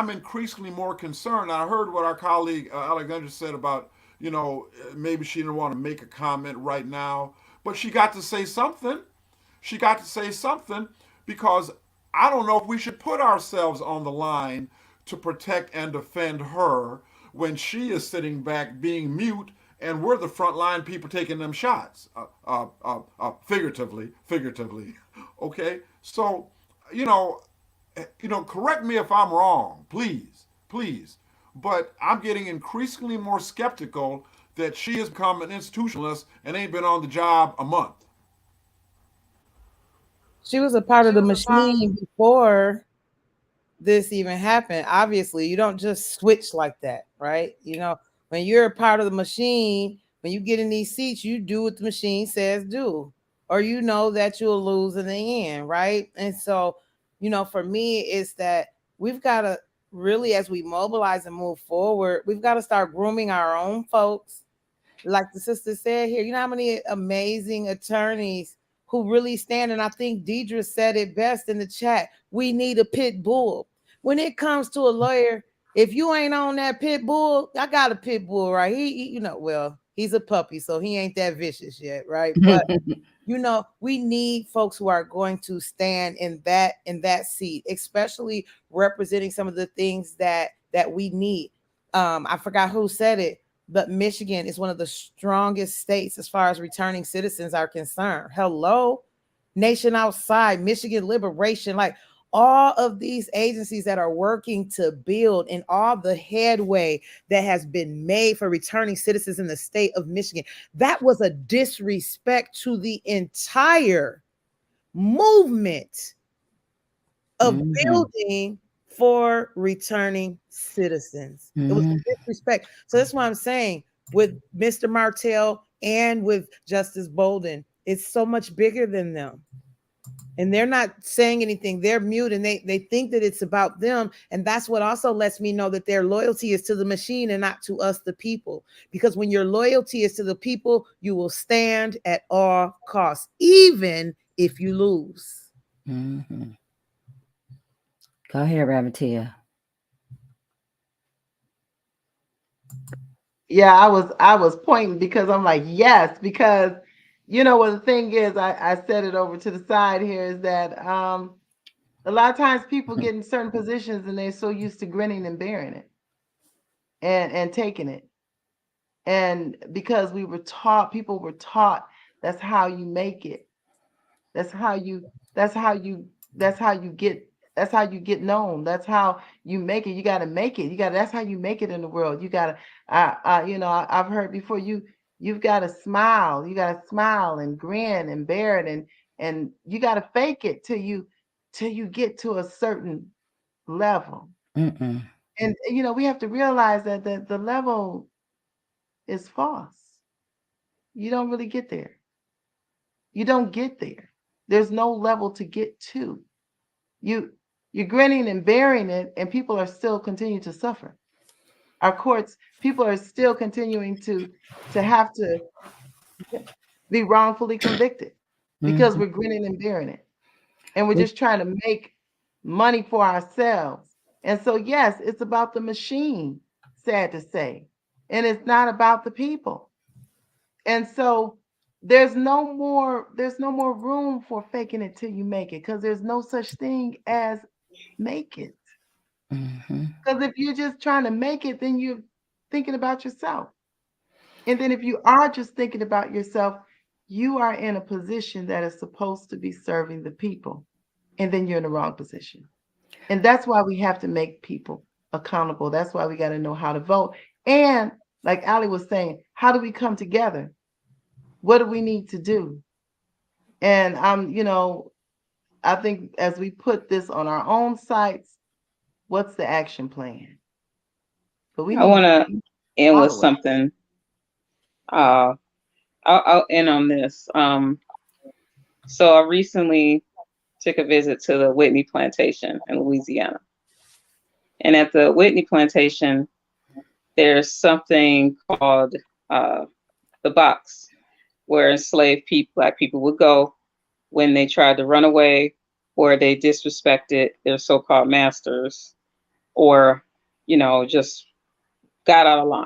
increasingly more concerned. I heard what our colleague Alexandra said about, you know, maybe she didn't want to make a comment right now, but she got to say something. She got to say something because I don't know if we should put ourselves on the line to protect and defend her when she is sitting back being mute and we're the frontline people taking them shots, figuratively. Okay, so you know, correct me if I'm wrong, please. But I'm getting increasingly more skeptical that she has become an institutionalist and ain't been on the job a month. She was a part of the machine before this even happened. Obviously, you don't just switch like that, right? You know, when you're a part of the machine, when you get in these seats, you do what the machine says do, or you know that you'll lose in the end, right? And so, you know, for me, it's that we've got to really, as we mobilize and move forward, we've got to start grooming our own folks. Like the sister said here, you know how many amazing attorneys who really stand, and I think Deidre said it best in the chat, we need a pit bull. When it comes to a lawyer, if you ain't on that pit bull, I got a pit bull, right? He you know, well, he's a puppy, so he ain't that vicious yet, right? But you know, we need folks who are going to stand in that seat, especially representing some of the things that we need. I forgot who said it, but Michigan is one of the strongest states as far as returning citizens are concerned. Hello, Nation Outside, Michigan Liberation, like all of these agencies that are working to build and all the headway that has been made for returning citizens in the state of Michigan. That was a disrespect to the entire movement of building for returning citizens. It was a disrespect. So that's why I'm saying with Mr. Martell and with Justice Bolden, it's so much bigger than them. And they're not saying anything. They're mute and they think that it's about them. And that's what also lets me know that their loyalty is to the machine and not to us, the people. Because when your loyalty is to the people, you will stand at all costs, even if you lose. Mm-hmm. Go ahead, Rabatia. Yeah, I was pointing because I'm like, yes, because you know what the thing is, I set it over to the side here is that a lot of times people get in certain positions and they're so used to grinning and bearing it and taking it. And because we were taught, people were taught that's how you make it. That's how you get known. That's how you make it. You got to make it. That's how you make it in the world. You got to, you know, I've heard before you've got to smile. You got to smile and grin and bear it. And you got to fake it till you get to a certain level. Mm-mm. And, you know, we have to realize that the level is false. You don't really get there. You don't get there. There's no level to get to. You're grinning and bearing it, and people are still continuing to suffer. Our courts, people are still continuing to have to be wrongfully convicted because we're grinning and bearing it. And we're just trying to make money for ourselves. And so, yes, it's about the machine, sad to say. And it's not about the people. And so there's no more room for faking it till you make it, because there's no such thing as make it. Because if you're just trying to make it, then you're thinking about yourself. And then if you are just thinking about yourself, you are in a position that is supposed to be serving the people. And then you're in the wrong position. And that's why we have to make people accountable. That's why we got to know how to vote. And like Ali was saying, how do we come together? What do we need to do? And you know, I think as we put this on our own sites, what's the action plan? But I want to end with something. I'll end on this. So I recently took a visit to the Whitney Plantation in Louisiana. And at the Whitney Plantation, there's something called the box, where enslaved people, Black people, would go when they tried to run away or they disrespected their so-called masters or, you know, just got out of line.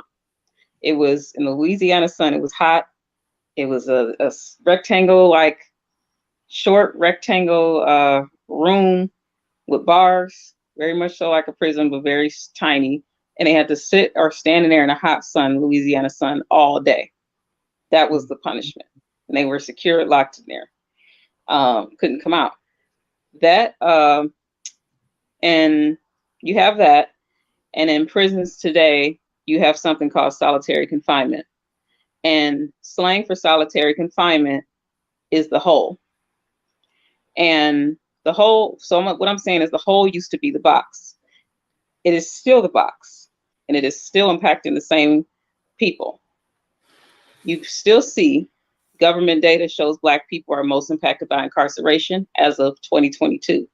It was in the Louisiana sun. It was hot. It was a rectangle, like short rectangle room with bars, very much so like a prison, but very tiny. And they had to sit or stand in there in a hot sun, Louisiana sun, all day. That was the punishment. And they were secured, locked in there. Couldn't come out. That, and you have that. And in prisons today, you have something called solitary confinement. And slang for solitary confinement is the hole. And the hole, so what I'm saying is the hole used to be the box. It is still the box, and it is still impacting the same people. You still see government data shows Black people are most impacted by incarceration as of 2022.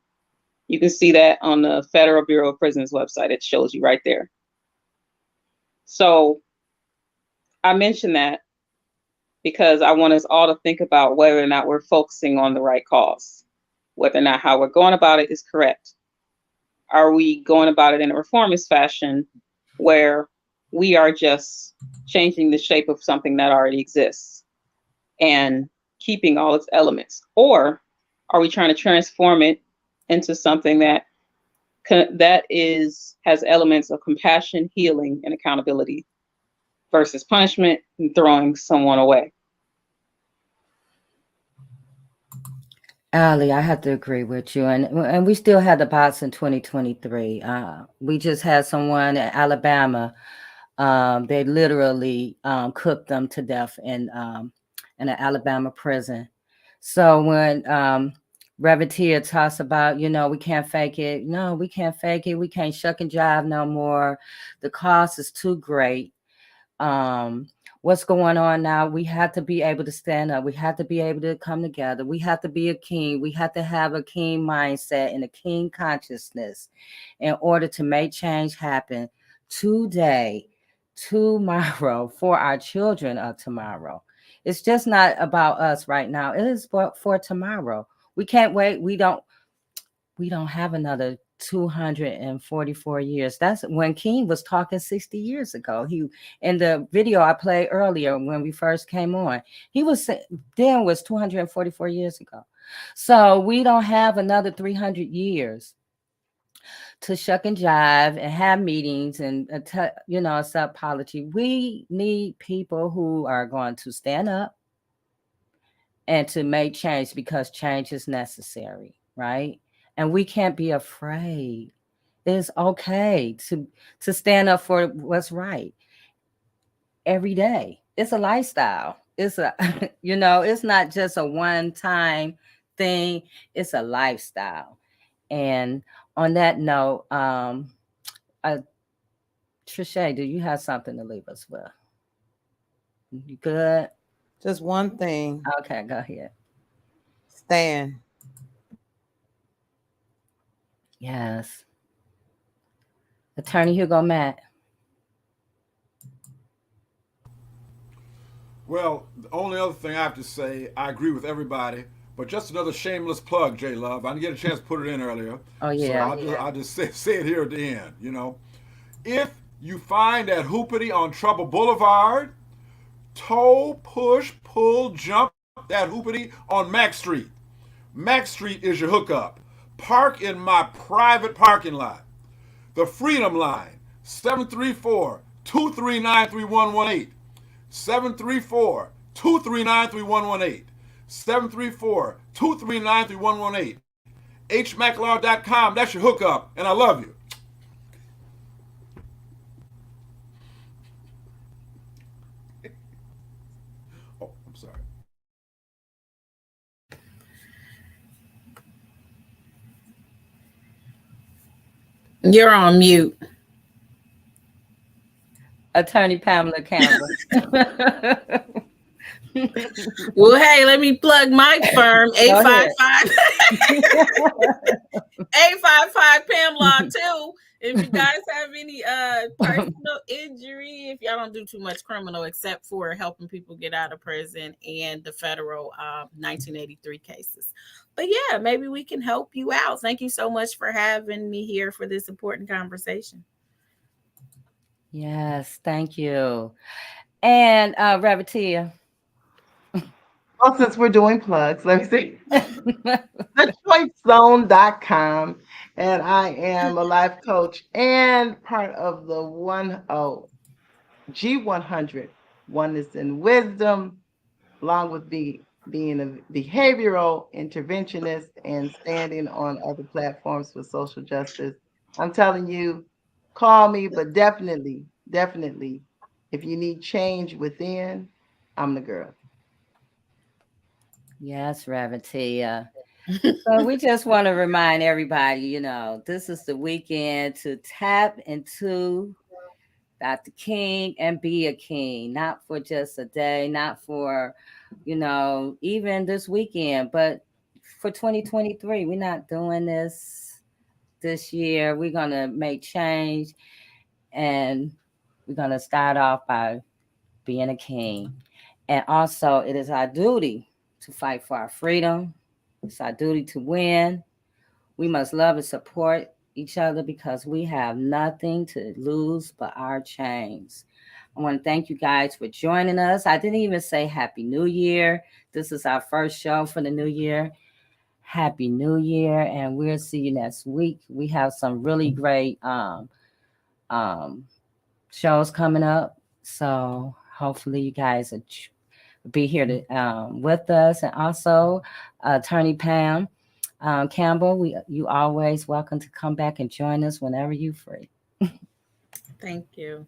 You can see that on the Federal Bureau of Prisons website. It shows you right there. So I mention that because I want us all to think about whether or not we're focusing on the right cause, whether or not how we're going about it is correct. Are we going about it in a reformist fashion where we are just changing the shape of something that already exists and keeping all its elements? Or are we trying to transform it into something that has elements of compassion, healing, and accountability versus punishment and throwing someone away? Ali, I have to agree with you. And we still had the box in 2023. We just had someone in Alabama. They literally cooked them to death in an Alabama prison. So when Reverend Tia talks about, we can't fake it. No, we can't fake it. We can't shuck and jive no more. The cost is too great. What's going on now? We have to be able to stand up. We have to be able to come together. We have to be a king. We have to have a king mindset and a king consciousness in order to make change happen today, tomorrow, for our children of tomorrow. It's just not about us right now. It is for tomorrow. We can't wait. We don't have another 244 years. That's when King was talking 60 years ago. He, in the video I played earlier when we first came on, he was 244 years ago. So we don't have another 300 years to shuck and jive and have meetings and accept apology. We need people who are going to stand up and to make change, because change is necessary, right? And we can't be afraid. It's okay to stand up for what's right every day. It's a lifestyle. It's it's not just a one-time thing. It's a lifestyle. And on that note, Trische, do you have something to leave us with? You good? Just one thing. Okay, go ahead. Stand. Yes. Attorney Hugo Mack. Well, the only other thing I have to say, I agree with everybody, but just another shameless plug, J Love. I didn't get a chance to put it in earlier. Oh, yeah. So I'll just say it here at the end, If you find that hoopity on Trouble Boulevard, tow, push, pull, jump that hoopity on Mack Street. Mack Street is your hookup. Park in my private parking lot. The Freedom Line, 734-239-3118. 734-239-3118. 734-239-3118. hmaclaw.com, that's your hookup, and I love you. Oh, I'm sorry. You're on mute. Attorney Pamela Campbell. Well, hey, let me plug my firm, 855 Pamela too. If you guys have any personal injury, if y'all don't do too much criminal except for helping people get out of prison and the federal 1983 cases. But yeah, maybe we can help you out. Thank you so much for having me here for this important conversation. Yes, thank you. And Revertia. Well, since we're doing plugs, let me see. TheChoiceZone.com. And I am a life coach and part of the G100 Oneness in Wisdom, along with being a behavioral interventionist and standing on other platforms for social justice. I'm telling you, call me, but definitely, if you need change within, I'm the girl. Yes, Revertia. So we just want to remind everybody, this is the weekend to tap into Dr. King and be a king, not for just a day, not for, even this weekend, but for 2023. We're not doing this year. We're going to make change, and we're going to start off by being a king. And also, it is our duty to fight for our freedom. It's our duty to win. We must love and support each other because we have nothing to lose but our chains. I want to thank you guys for joining us. I didn't even say Happy New Year. This is our first show for the new year. Happy New Year, and we'll see you next week. We have some really great shows coming up, so hopefully you guys will be here to with us. And also, Attorney Pam Campbell, you always welcome to come back and join us whenever you're free. Thank you.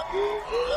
Thank you.